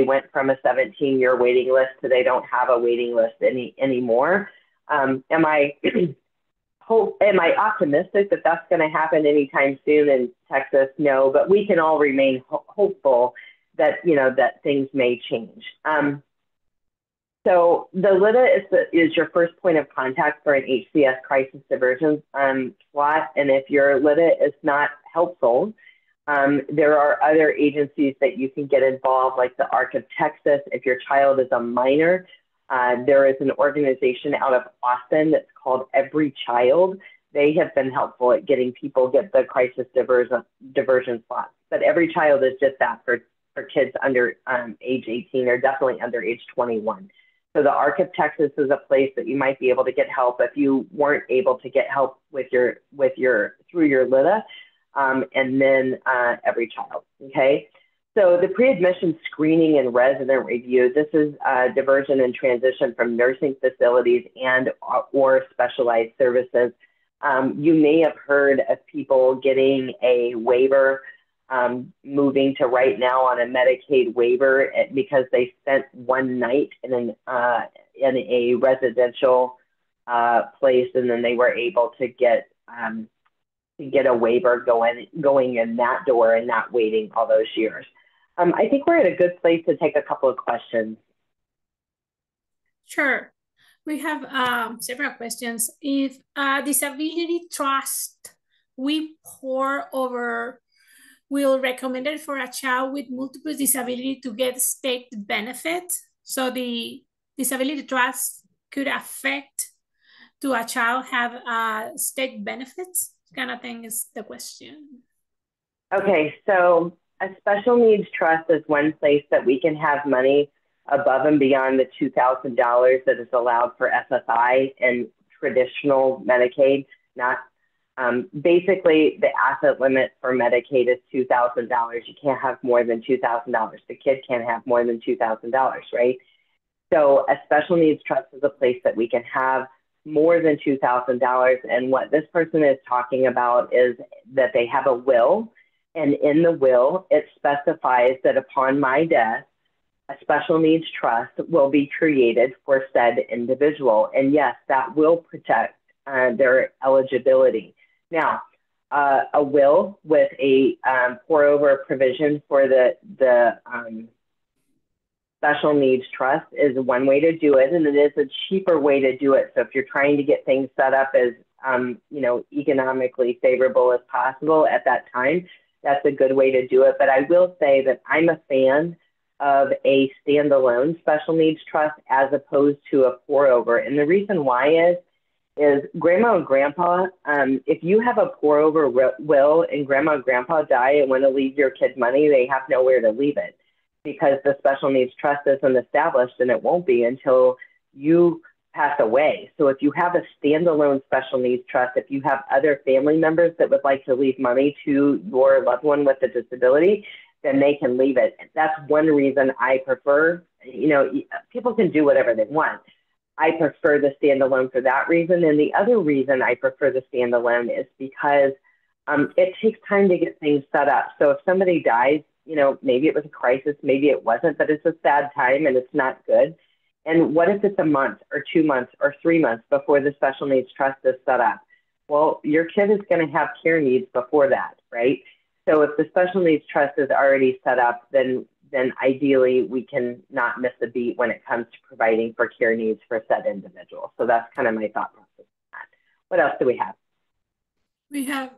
went from a 17-year waiting list to they don't have a waiting list anymore. Am I optimistic that that's going to happen anytime soon in Texas? No, but we can all remain hopeful that, that things may change. So the LIDA is your first point of contact for an HCS crisis diversion slot. And if your LIDA is not helpful, there are other agencies that you can get involved, like the ARC of Texas. If your child is a minor, there is an organization out of Austin that's called Every Child. They have been helpful at getting people get the crisis diversion slots. But Every Child is just that for kids under age 18 or definitely under age 21. So the ARC of Texas is a place that you might be able to get help if you weren't able to get help through your LIDA, and then Every Child. Okay. So the pre-admission screening and resident review, this is diversion and transition from nursing facilities or specialized services. You may have heard of people getting a waiver, moving to right now on a Medicaid waiver because they spent one night in a residential place, and then they were able to get a waiver going in that door and not waiting all those years. I think we're at a good place to take a couple of questions. Sure. We have several questions. If disability trust we pour over will recommend it for a child with multiple disability to get state benefit. So the disability trust could affect to a child have state benefits kind of thing is the question. Okay, so a special needs trust is one place that we can have money above and beyond the $2,000 that is allowed for SSI and traditional Medicaid. Not basically the asset limit for Medicaid is $2,000. You can't have more than $2,000. The kid can't have more than $2,000, right? So a special needs trust is a place that we can have more than $2,000. And what this person is talking about is that they have a will, and in the will, it specifies that upon my death, a special needs trust will be created for said individual. And yes, that will protect their eligibility. Now, a will with a pour over provision for the special needs trust is one way to do it, and it is a cheaper way to do it. So if you're trying to get things set up as economically favorable as possible at that time, that's a good way to do it. But I will say that I'm a fan of a standalone special needs trust as opposed to a pour over. And the reason why is grandma and grandpa, if you have a pour over will and grandma and grandpa die and want to leave your kid money, they have nowhere to leave it because the special needs trust isn't established, and it won't be until you pass away. So if you have a standalone special needs trust, if you have other family members that would like to leave money to your loved one with a disability, then they can leave it. That's one reason I prefer, people can do whatever they want. I prefer the standalone for that reason. And the other reason I prefer the standalone is because it takes time to get things set up. So if somebody dies, maybe it was a crisis, maybe it wasn't, but it's a sad time and it's not good. And what if it's a month or 2 months or 3 months before the special needs trust is set up? Well, your kid is going to have care needs before that, right? So if the special needs trust is already set up, then then ideally we can not miss a beat when it comes to providing for care needs for said individual. So that's kind of my thought process on that. What else do we have? We have,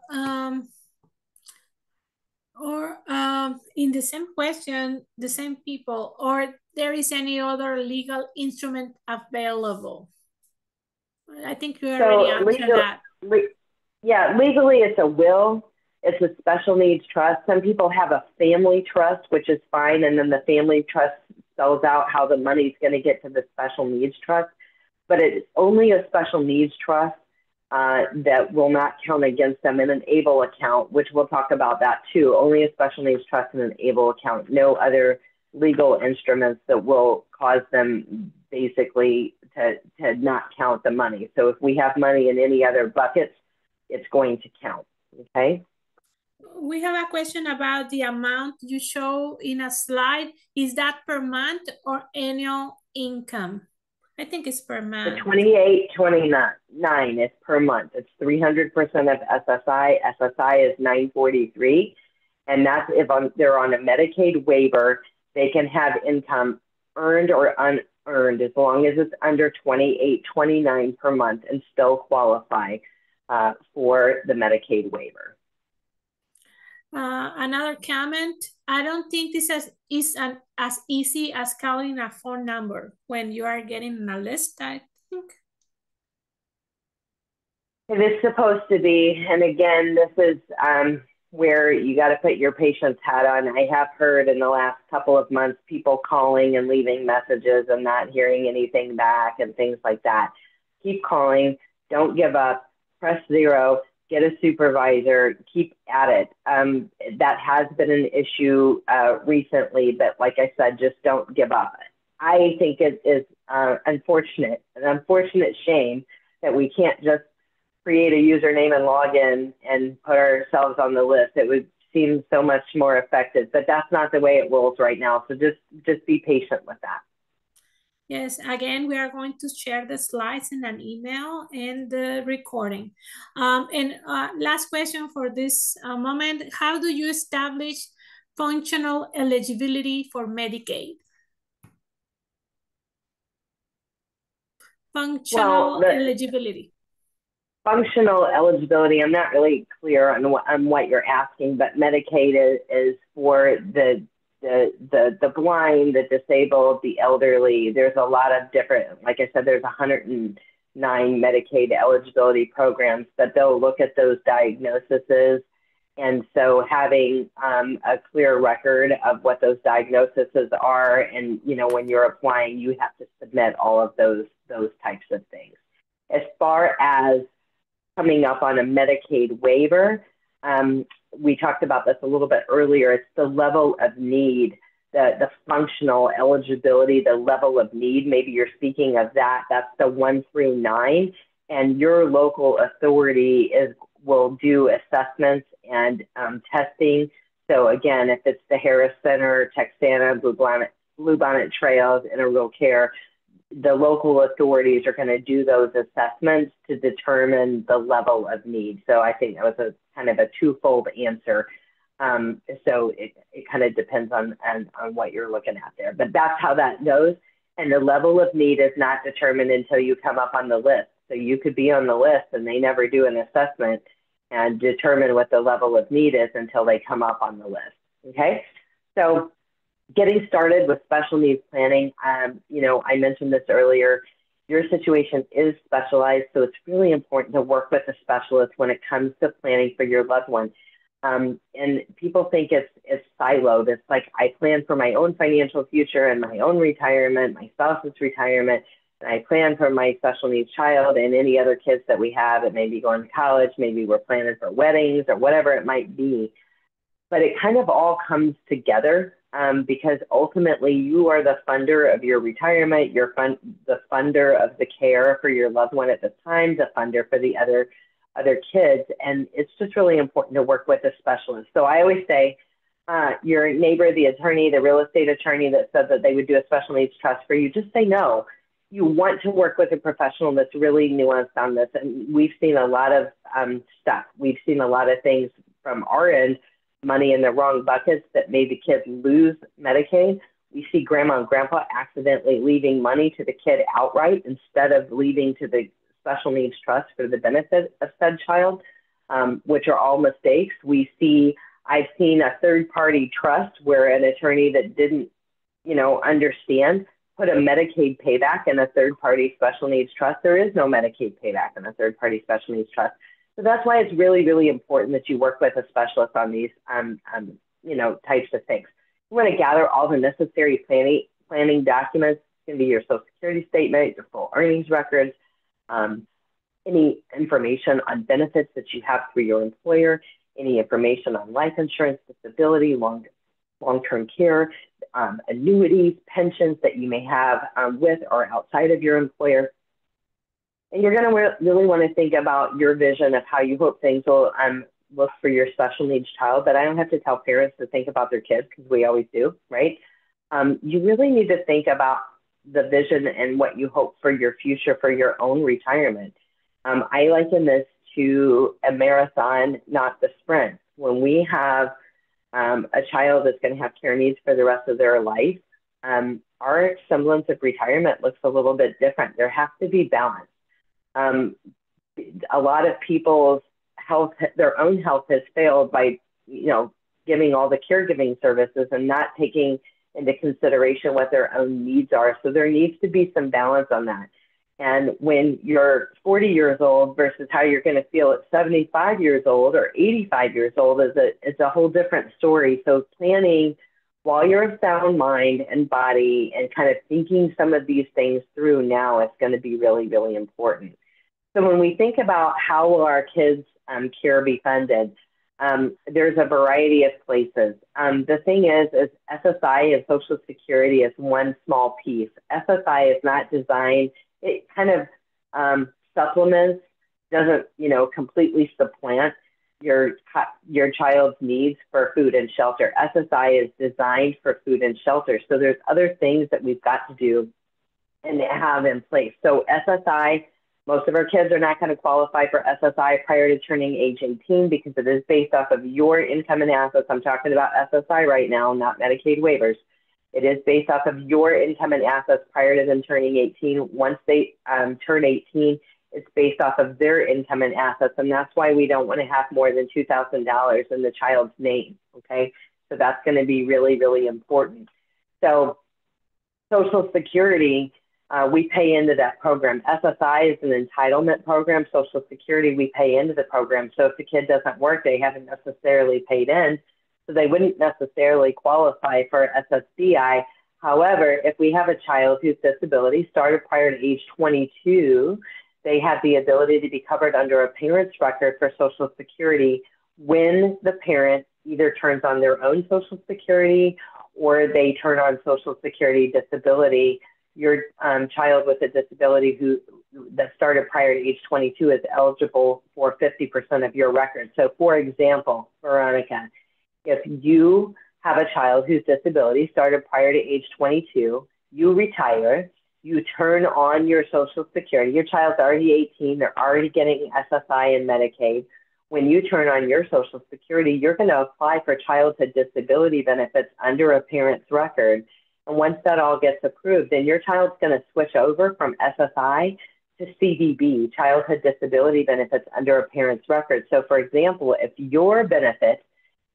in the same question, the same people, or there is any other legal instrument available? I think you already answered that. Yeah, legally it's a will. It's a special needs trust. Some people have a family trust, which is fine. And then the family trust spells out how the money's going to get to the special needs trust. But it's only a special needs trust that will not count against them in an ABLE account, which we'll talk about that too. Only a special needs trust in an ABLE account. No other legal instruments that will cause them basically to not count the money. So if we have money in any other buckets, it's going to count, okay? We have a question about the amount you show in a slide. Is that per month or annual income? I think it's per month. The 2829 is per month. It's 300% of SSI. SSI is 943. And that's if they're on a Medicaid waiver, they can have income earned or unearned as long as it's under 2829 per month and still qualify for the Medicaid waiver. Another comment, I don't think this is as easy as calling a phone number when you are getting a list, I think. It is supposed to be. And again, this is where you got to put your patient's hat on. I have heard in the last couple of months, people calling and leaving messages and not hearing anything back and things like that. Keep calling, don't give up, press 0. Get a supervisor, keep at it. That has been an issue recently, but like I said, just don't give up. I think it is an unfortunate shame that we can't just create a username and log in and put ourselves on the list. It would seem so much more effective, but that's not the way it rolls right now. So just be patient with that. Yes, again, we are going to share the slides in an email and the recording. Last question for this moment, how do you establish functional eligibility for Medicaid? Functional eligibility. Functional eligibility, I'm not really clear on what you're asking, but Medicaid is for the blind, the disabled, the elderly. There's a lot of different, like I said, there's 109 Medicaid eligibility programs, but they'll look at those diagnoses. And so having a clear record of what those diagnoses are, and when you're applying, you have to submit all of those types of things. As far as coming up on a Medicaid waiver, we talked about this a little bit earlier. It's the level of need, the functional eligibility, the level of need. Maybe you're speaking of that. That's the 1 through 9. And your local authority will do assessments and testing. So again, if it's the Harris Center, Texana, Bluebonnet Trails, Integral Care, the local authorities are going to do those assessments to determine the level of need. So I think that was a kind of a twofold answer. So it kind of depends on what you're looking at there. But that's how that goes. And the level of need is not determined until you come up on the list. So you could be on the list and they never do an assessment and determine what the level of need is until they come up on the list. Okay? So getting started with special needs planning, I mentioned this earlier, your situation is specialized, so it's really important to work with a specialist when it comes to planning for your loved one. And people think it's siloed. It's like I plan for my own financial future and my own retirement, my spouse's retirement, and I plan for my special needs child and any other kids that we have that may be going to college, maybe we're planning for weddings or whatever it might be. But it kind of all comes together. Because ultimately you are the funder of your retirement, the funder of the care for your loved one at the time, the funder for the other kids. And it's just really important to work with a specialist. So I always say, your neighbor, the attorney, the real estate attorney that said that they would do a special needs trust for you, just say no. You want to work with a professional that's really nuanced on this. And we've seen a lot of stuff. We've seen a lot of things from our end money in the wrong buckets that made the kid lose Medicaid. We see grandma and grandpa accidentally leaving money to the kid outright instead of leaving to the special needs trust for the benefit of said child, which are all mistakes. I've seen a third-party trust where an attorney that didn't, understand, put a Medicaid payback in a third-party special needs trust. There is no Medicaid payback in a third-party special needs trust. So that's why it's really, really important that you work with a specialist on these, types of things. You want to gather all the necessary planning documents. It's going to be your Social Security statement, your full earnings records, any information on benefits that you have through your employer, any information on life insurance, disability, long-term care, annuities, pensions that you may have with or outside of your employer. And you're going to really want to think about your vision of how you hope things will look for your special needs child. But I don't have to tell parents to think about their kids because we always do, right? You really need to think about the vision and what you hope for your future for your own retirement. I liken this to a marathon, not the sprint. When we have a child that's going to have care needs for the rest of their life, our semblance of retirement looks a little bit different. There has to be balance. A lot of people's health, their own health has failed by, giving all the caregiving services and not taking into consideration what their own needs are. So there needs to be some balance on that. And when you're 40 years old versus how you're going to feel at 75 years old or 85 years old is a whole different story. So planning while you're of sound mind and body and kind of thinking some of these things through now is going to be really, really important. So when we think about how will our kids' care be funded, there's a variety of places. The thing is SSI and Social Security is one small piece. SSI is not designed, it kind of supplements, doesn't, completely supplant your child's needs for food and shelter. SSI is designed for food and shelter. So there's other things that we've got to do and have in place. So SSI, most of our kids are not going to qualify for SSI prior to turning age 18 because it is based off of your income and assets. I'm talking about SSI right now, not Medicaid waivers. It is based off of your income and assets prior to them turning 18. Once they turn 18, it's based off of their income and assets. And that's why we don't want to have more than $2,000 in the child's name, okay? So that's going to be really, really important. So Social Security, we pay into that program. SSI is an entitlement program. Social Security, we pay into the program. So if the kid doesn't work, they haven't necessarily paid in. So they wouldn't necessarily qualify for SSDI. However, if we have a child whose disability started prior to age 22, they have the ability to be covered under a parent's record for Social Security when the parent either turns on their own Social Security or they turn on Social Security disability. Your child with a disability that started prior to age 22 is eligible for 50% of your record. So for example, Veronica, if you have a child whose disability started prior to age 22, you retire, you turn on your Social Security, your child's already 18, they're already getting SSI and Medicaid. When you turn on your Social Security, you're going to apply for childhood disability benefits under a parent's record. And once that all gets approved, then your child's going to switch over from SSI to CDB, childhood disability benefits under a parent's record. So for example, if your benefit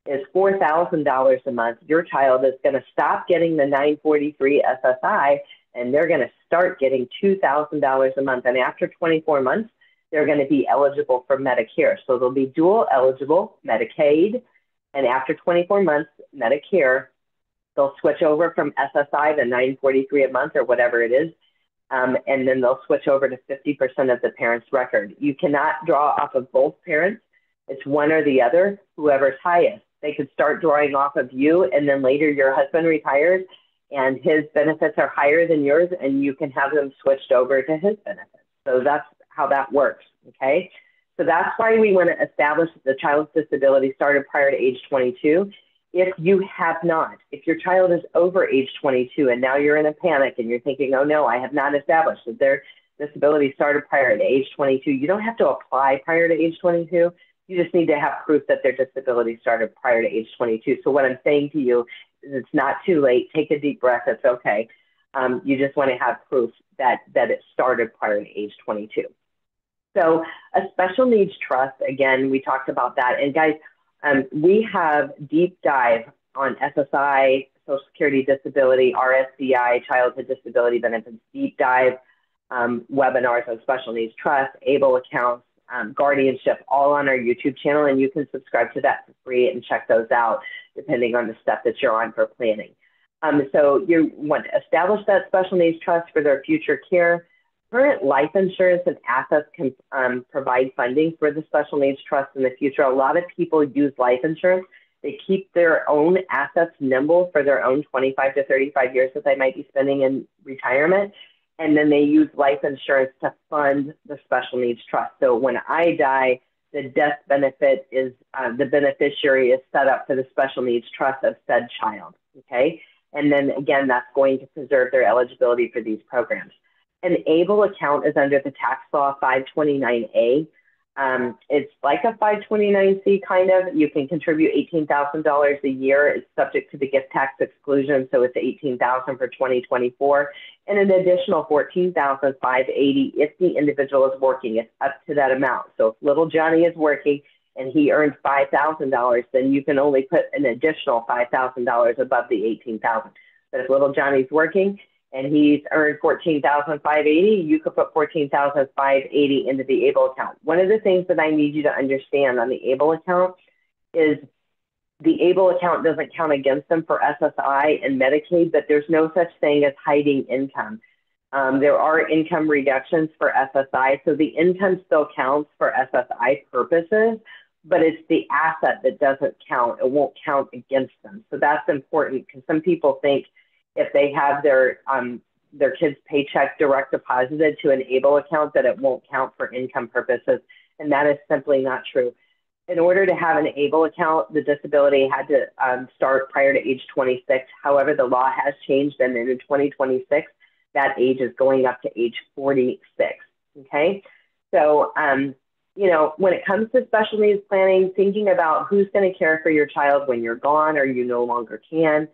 is $4,000 a month, your child is going to stop getting the $943 SSI and they're going to start getting $2,000 a month. And after 24 months, they're going to be eligible for Medicare. So they'll be dual eligible, Medicaid, and after 24 months, Medicare, they'll switch over from SSI to $943 a month or whatever it is, and then they'll switch over to 50% of the parent's record. You cannot draw off of both parents. It's one or the other, whoever's highest. They could start drawing off of you, and then later your husband retires, and his benefits are higher than yours, and you can have them switched over to his benefits. So that's how that works, okay? So that's why we want to establish that the child's disability started prior to age 22. If you have not, if your child is over age 22 and now you're in a panic and you're thinking, oh no, I have not established that their disability started prior to age 22, you don't have to apply prior to age 22. You just need to have proof that their disability started prior to age 22. So what I'm saying to you is it's not too late. Take a deep breath. It's okay. You just want to have proof that it started prior to age 22. So a special needs trust, again, we talked about that. And guys, we have deep dive on SSI, Social Security Disability, RSDI, Childhood Disability Benefits, deep dive webinars on special needs trust, ABLE accounts, guardianship, all on our YouTube channel. And you can subscribe to that for free and check those out depending on the step that you're on for planning. So you want to establish that special needs trust for their future care. Current life insurance and assets can provide funding for the special needs trust in the future. A lot of people use life insurance. They keep their own assets nimble for their own 25 to 35 years that they might be spending in retirement. And then they use life insurance to fund the special needs trust. So when I die, the death benefit is, the beneficiary is set up for the special needs trust of said child, okay? And then again, that's going to preserve their eligibility for these programs. An ABLE account is under the tax law 529A. It's like a 529C kind of. You can contribute $18,000 a year. It's subject to the gift tax exclusion, so it's $18,000 for 2024, and an additional $14,580 if the individual is working. It's up to that amount. So if little Johnny is working and he earns $5,000, then you can only put an additional $5,000 above the $18,000. But if little Johnny's working and he's earned $14,580, you could put $14,580 into the ABLE account. One of the things that I need you to understand on the ABLE account is the ABLE account doesn't count against them for SSI and Medicaid, but there's no such thing as hiding income. There are income reductions for SSI, so the income still counts for SSI purposes, but it's the asset that doesn't count. It won't count against them. So that's important because some people think if they have their kid's paycheck direct deposited to an ABLE account that it won't count for income purposes, and that is simply not true. In order to have an ABLE account, the disability had to start prior to age 26. However, the law has changed, and in 2026, that age is going up to age 46, okay? So, you know, when it comes to special needs planning, thinking about who's going to care for your child when you're gone or you no longer can,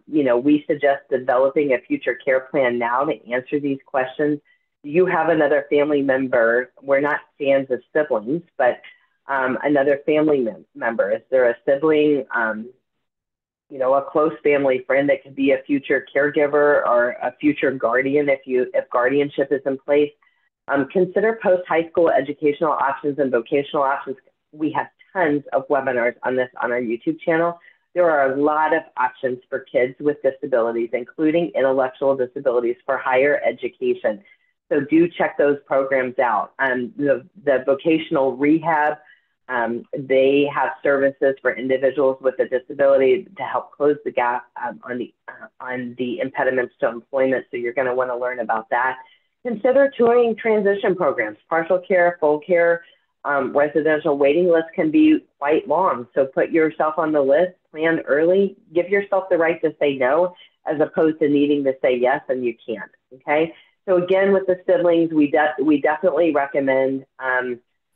you know, we suggest developing a future care plan now to answer these questions. Do you have another family member? We're not fans of siblings, but another family member. Is there a sibling, you know, a close family friend that could be a future caregiver or a future guardian if guardianship is in place? Consider post-high school educational options and vocational options. We have tons of webinars on this on our YouTube channel. There are a lot of options for kids with disabilities, including intellectual disabilities, for higher education. So do check those programs out. The vocational rehab, they have services for individuals with a disability to help close the gap on the impediments to employment. So you're going to want to learn about that. Consider touring transition programs, partial care, full care, residential waiting lists can be quite long. So put yourself on the list, plan early, give yourself the right to say no, as opposed to needing to say yes and you can't, okay? So again, with the siblings, we definitely recommend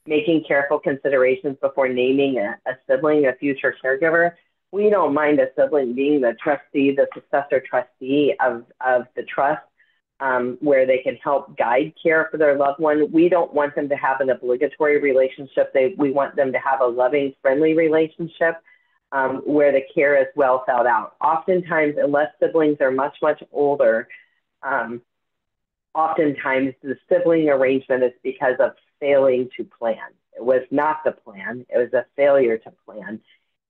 making careful considerations before naming a sibling a future caregiver. We don't mind a sibling being the trustee, the successor trustee of the trust, where they can help guide care for their loved one. We don't want them to have an obligatory relationship. We want them to have a loving, friendly relationship where the care is well thought out. Oftentimes, unless siblings are much, much older, oftentimes the sibling arrangement is because of failing to plan. It was not the plan. It was a failure to plan.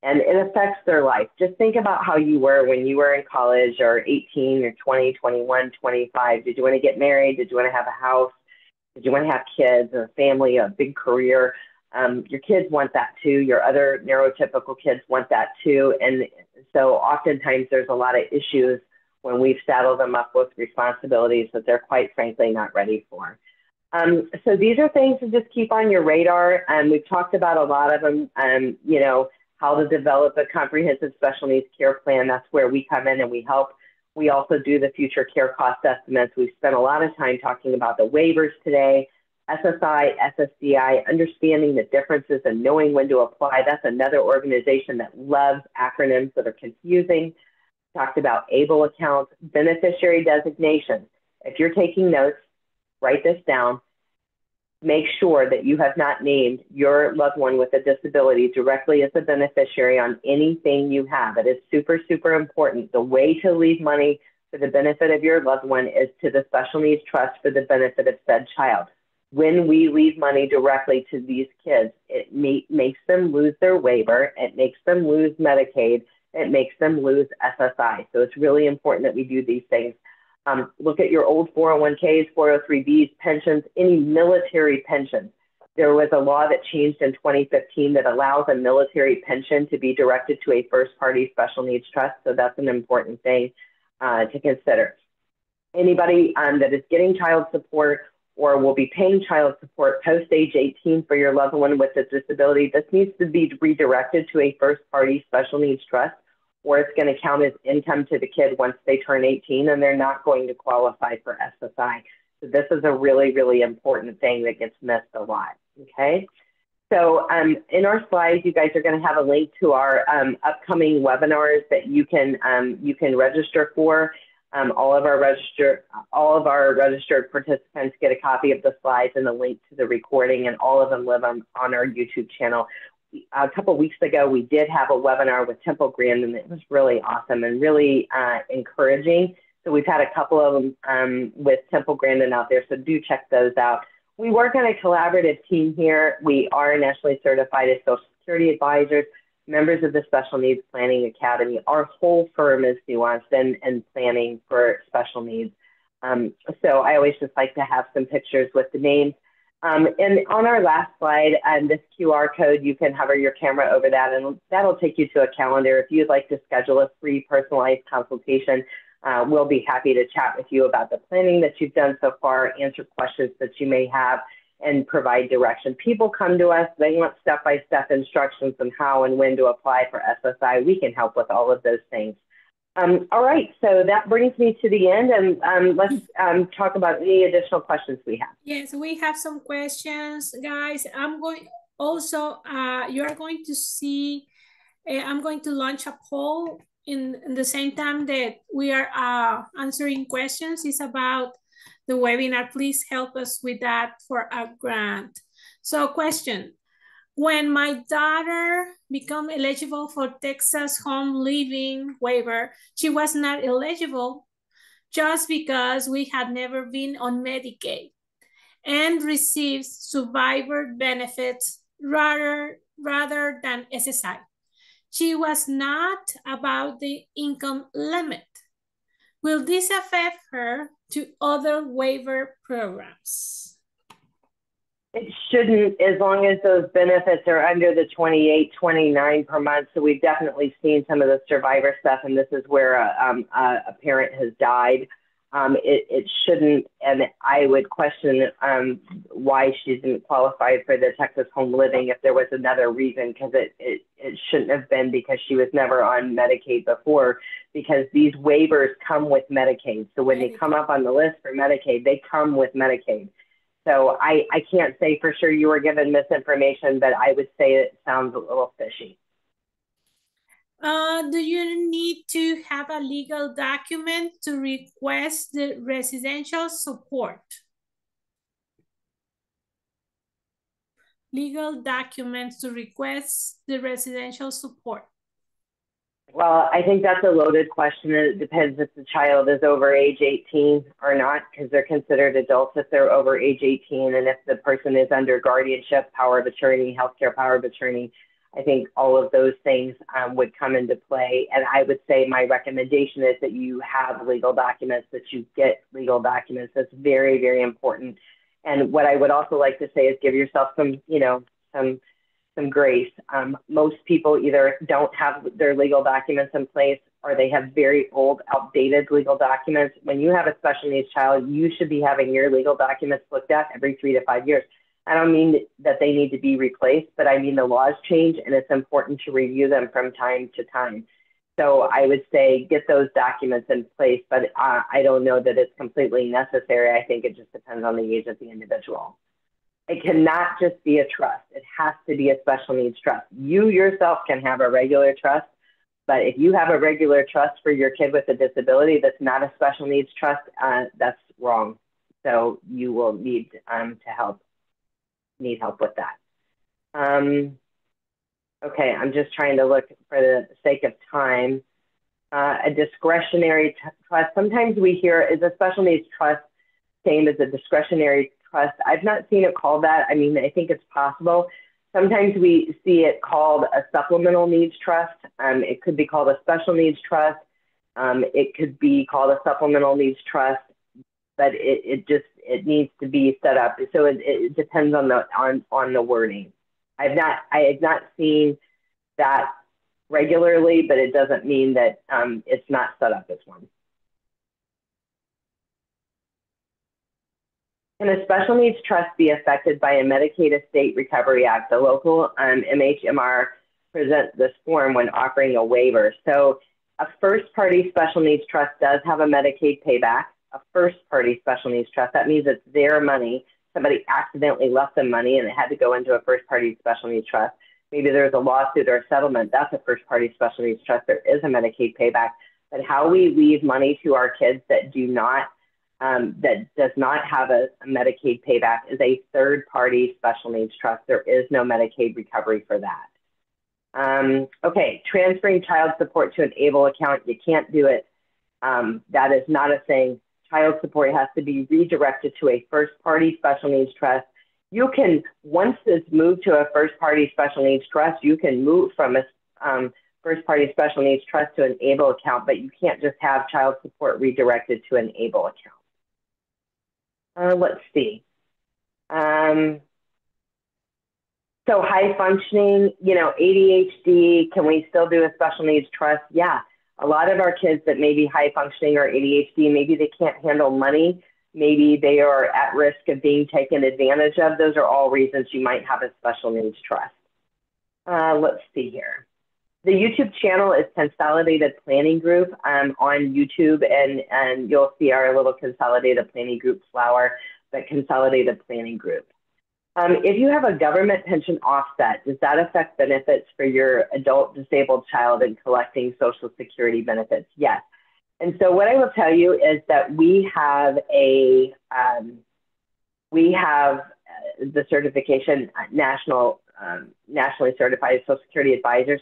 And it affects their life. Just think about how you were when you were in college or 18 or 20, 21, 25. Did you want to get married? Did you want to have a house? Did you want to have kids, a family, a big career? Your kids want that too. Your other neurotypical kids want that too. And so oftentimes there's a lot of issues when we've saddled them up with responsibilities that they're quite frankly not ready for. So these are things to just keep on your radar. We've talked about a lot of them, you know, how to develop a comprehensive special needs care plan. That's where we come in and we help. We also do the future care cost estimates. We've spent a lot of time talking about the waivers today, SSI, SSDI, understanding the differences and knowing when to apply. That's another organization that loves acronyms that are confusing. Talked about ABLE accounts, beneficiary designation. If you're taking notes, write this down. Make sure that you have not named your loved one with a disability directly as a beneficiary on anything you have. It is super, super important. The way to leave money for the benefit of your loved one is to the special needs trust for the benefit of said child. When we leave money directly to these kids, it makes them lose their waiver, it makes them lose Medicaid, it makes them lose SSI. So it's really important that we do these things. Look at your old 401ks, 403bs, pensions, any military pensions. There was a law that changed in 2015 that allows a military pension to be directed to a first-party special needs trust. So that's an important thing to consider. Anybody that is getting child support or will be paying child support post age 18 for your loved one with a disability, this needs to be redirected to a first-party special needs trust, or it's going to count as income to the kid once they turn 18 and they're not going to qualify for SSI. So this is a really, really important thing that gets missed a lot, okay? So in our slides, you guys are going to have a link to our upcoming webinars that you can register for. All of our registered participants get a copy of the slides and a link to the recording, and all of them live on our YouTube channel. A couple of weeks ago, we did have a webinar with Temple Grandin, and it was really awesome and really encouraging. So we've had a couple of them with Temple Grandin out there, so do check those out. We work on a collaborative team here. We are nationally certified as Social Security advisors, members of the Special Needs Planning Academy. Our whole firm is nuanced and planning for special needs. So I always just like to have some pictures with the names. And on our last slide, this QR code, you can hover your camera over that, and that'll take you to a calendar. If you'd like to schedule a free personalized consultation, we'll be happy to chat with you about the planning that you've done so far, answer questions that you may have, and provide direction. People come to us, they want step-by-step instructions on how and when to apply for SSI. We can help with all of those things. All right, so that brings me to the end, and let's talk about any additional questions we have. Yes, we have some questions, guys. I'm going also, you're going to see, I'm going to launch a poll in the same time that we are answering questions. It's about the webinar. Please help us with that for a grant. So question, when my daughter became eligible for Texas home living waiver, she was not eligible just because we had never been on Medicaid and received survivor benefits rather than SSI. She was not about the income limit. Will this affect her to other waiver programs? It shouldn't, as long as those benefits are under the $28, $29 per month. So we've definitely seen some of the survivor stuff, and this is where a parent has died. It shouldn't, and I would question why she didn't qualify for the Texas home living if there was another reason, because it shouldn't have been because she was never on Medicaid before, because these waivers come with Medicaid. So when they come up on the list for Medicaid, they come with Medicaid. So I can't say for sure you were given misinformation, but I would say it sounds a little fishy. Do you need to have a legal document to request the residential support? Legal documents to request the residential support. Well, I think that's a loaded question. It depends if the child is over age 18 or not, because they're considered adults if they're over age 18, and if the person is under guardianship, power of attorney, healthcare power of attorney. I think all of those things would come into play. And I would say my recommendation is that you have legal documents, that you get legal documents. That's very, very important. And what I would also like to say is give yourself some, some grace. Most people either don't have their legal documents in place, or they have very old, outdated legal documents. When you have a special needs child, you should be having your legal documents looked at every 3 to 5 years. I don't mean that they need to be replaced, but I mean the laws change, and it's important to review them from time to time. So I would say get those documents in place, but I don't know that it's completely necessary. I think it just depends on the age of the individual. It cannot just be a trust. It has to be a special needs trust. You yourself can have a regular trust, but if you have a regular trust for your kid with a disability that's not a special needs trust, that's wrong. So you will need need help with that. Okay, I'm just trying to look for the sake of time. A discretionary trust. Sometimes we hear, is a special needs trust same as a discretionary trust? I've not seen it called that. I mean, I think it's possible. Sometimes we see it called a supplemental needs trust. It could be called a special needs trust. It could be called a supplemental needs trust, but it needs to be set up. So it depends on the wording. I have not seen that regularly, but it doesn't mean that it's not set up as one. Can a special needs trust be affected by a Medicaid Estate Recovery Act? The local MHMR presents this form when offering a waiver. So a first-party special needs trust does have a Medicaid payback. A first-party special needs trust, that means it's their money. Somebody accidentally left them money and it had to go into a first-party special needs trust. Maybe there's a lawsuit or a settlement. That's a first-party special needs trust. There is a Medicaid payback. But how we leave money to our kids that do not that does not have a Medicaid payback is a third-party special needs trust. There is no Medicaid recovery for that. Okay, transferring child support to an ABLE account, you can't do it. That is not a thing. Child support has to be redirected to a first-party special needs trust. You can, once it's moved to a first-party special needs trust, you can move from a first-party special needs trust to an ABLE account, but you can't just have child support redirected to an ABLE account. Let's see. So high functioning, ADHD, can we still do a special needs trust? Yeah. A lot of our kids that may be high functioning or ADHD, maybe they can't handle money. Maybe they are at risk of being taken advantage of. Those are all reasons you might have a special needs trust. Let's see here. The YouTube channel is Consolidated Planning Group on YouTube, and you'll see our little Consolidated Planning Group flower, but Consolidated Planning Group. If you have a government pension offset, does that affect benefits for your adult disabled child in collecting Social Security benefits? Yes. And so what I will tell you is that we have the certification, nationally certified Social Security advisors.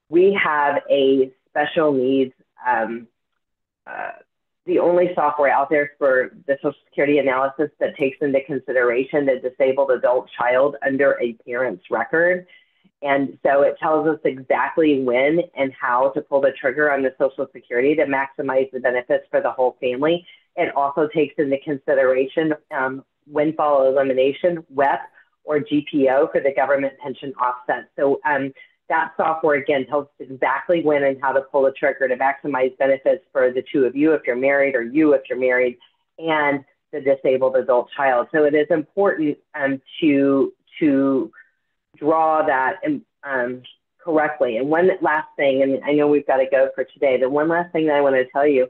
We have a special needs, the only software out there for the Social Security analysis that takes into consideration the disabled adult child under a parent's record. And so it tells us exactly when and how to pull the trigger on the Social Security to maximize the benefits for the whole family. It also takes into consideration windfall elimination, WEP, or GPO for the government pension offset. So that software, again, tells us exactly when and how to pull the trigger to maximize benefits for the two of you if you're married, or you if you're married, and the disabled adult child. So it is important to draw that correctly. And one last thing, and I know we've got to go for today, the one last thing that I want to tell you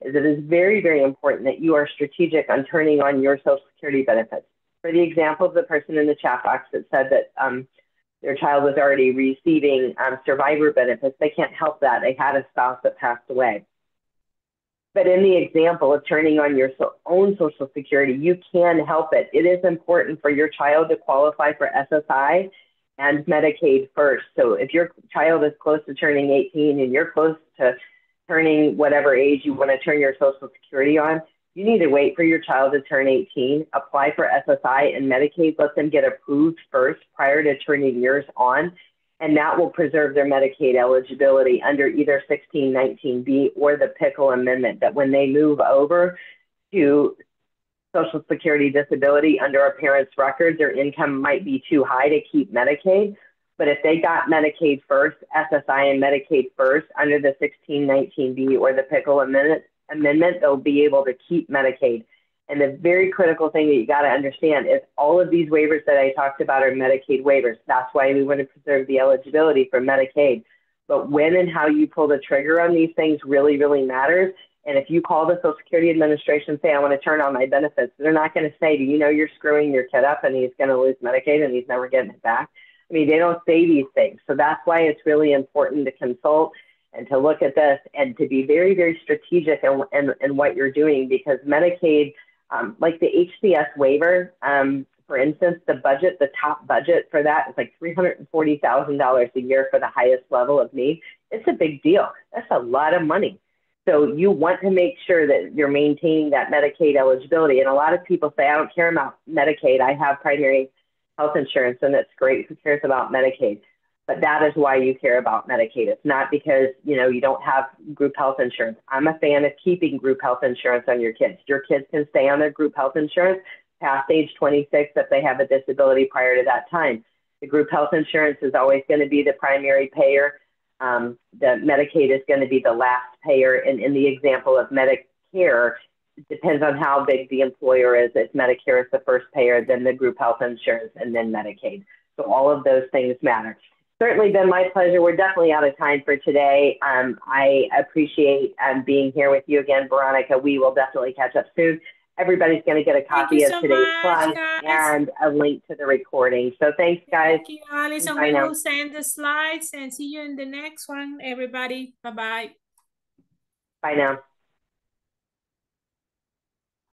is it is very, very important that you are strategic on turning on your Social Security benefits. For the example of the person in the chat box that said that their child was already receiving survivor benefits, they can't help that. They had a spouse that passed away. But in the example of turning on your own Social Security, you can help it. It is important for your child to qualify for SSI and Medicaid first. So if your child is close to turning 18 and you're close to turning whatever age you want to turn your Social Security on, you need to wait for your child to turn 18, apply for SSI and Medicaid, let them get approved first prior to turning yours on, and that will preserve their Medicaid eligibility under either 1619B or the Pickle Amendment, that when they move over to Social Security disability under a parent's record, their income might be too high to keep Medicaid. But if they got Medicaid first, SSI and Medicaid first under the 1619B or the Pickle Amendment, they'll be able to keep Medicaid. And the very critical thing that you got to understand is all of these waivers that I talked about are Medicaid waivers. That's why we want to preserve the eligibility for Medicaid. But when and how you pull the trigger on these things really, really matters. And if you call the Social Security Administration and say, I want to turn on my benefits, they're not going to say, do you know you're screwing your kid up and he's going to lose Medicaid and he's never getting it back? I mean, they don't say these things. So that's why it's really important to consult and to look at this and to be very, very strategic in what you're doing, because Medicaid, like the HCS waiver, for instance, the top budget for that is like $340,000 a year for the highest level of need. It's a big deal. That's a lot of money. So you want to make sure that you're maintaining that Medicaid eligibility. And a lot of people say, I don't care about Medicaid. I have primary health insurance, and that's great. Who cares about Medicaid? But that is why you care about Medicaid. It's not because, you know, you don't have group health insurance. I'm a fan of keeping group health insurance on your kids. Your kids can stay on their group health insurance past age 26 if they have a disability prior to that time. The group health insurance is always going to be the primary payer. The Medicaid is going to be the last payer. And in the example of Medicare, it depends on how big the employer is. If Medicare is the first payer, then the group health insurance, and then Medicaid. So all of those things matter. Certainly been my pleasure. We're definitely out of time for today. I appreciate being here with you again, Veronica. We will definitely catch up soon. Everybody's going to get a copy of today's slides and a link to the recording. So thanks, guys. Thank you, Alice. And we will send the slides and see you in the next one, everybody. Bye-bye. Bye now.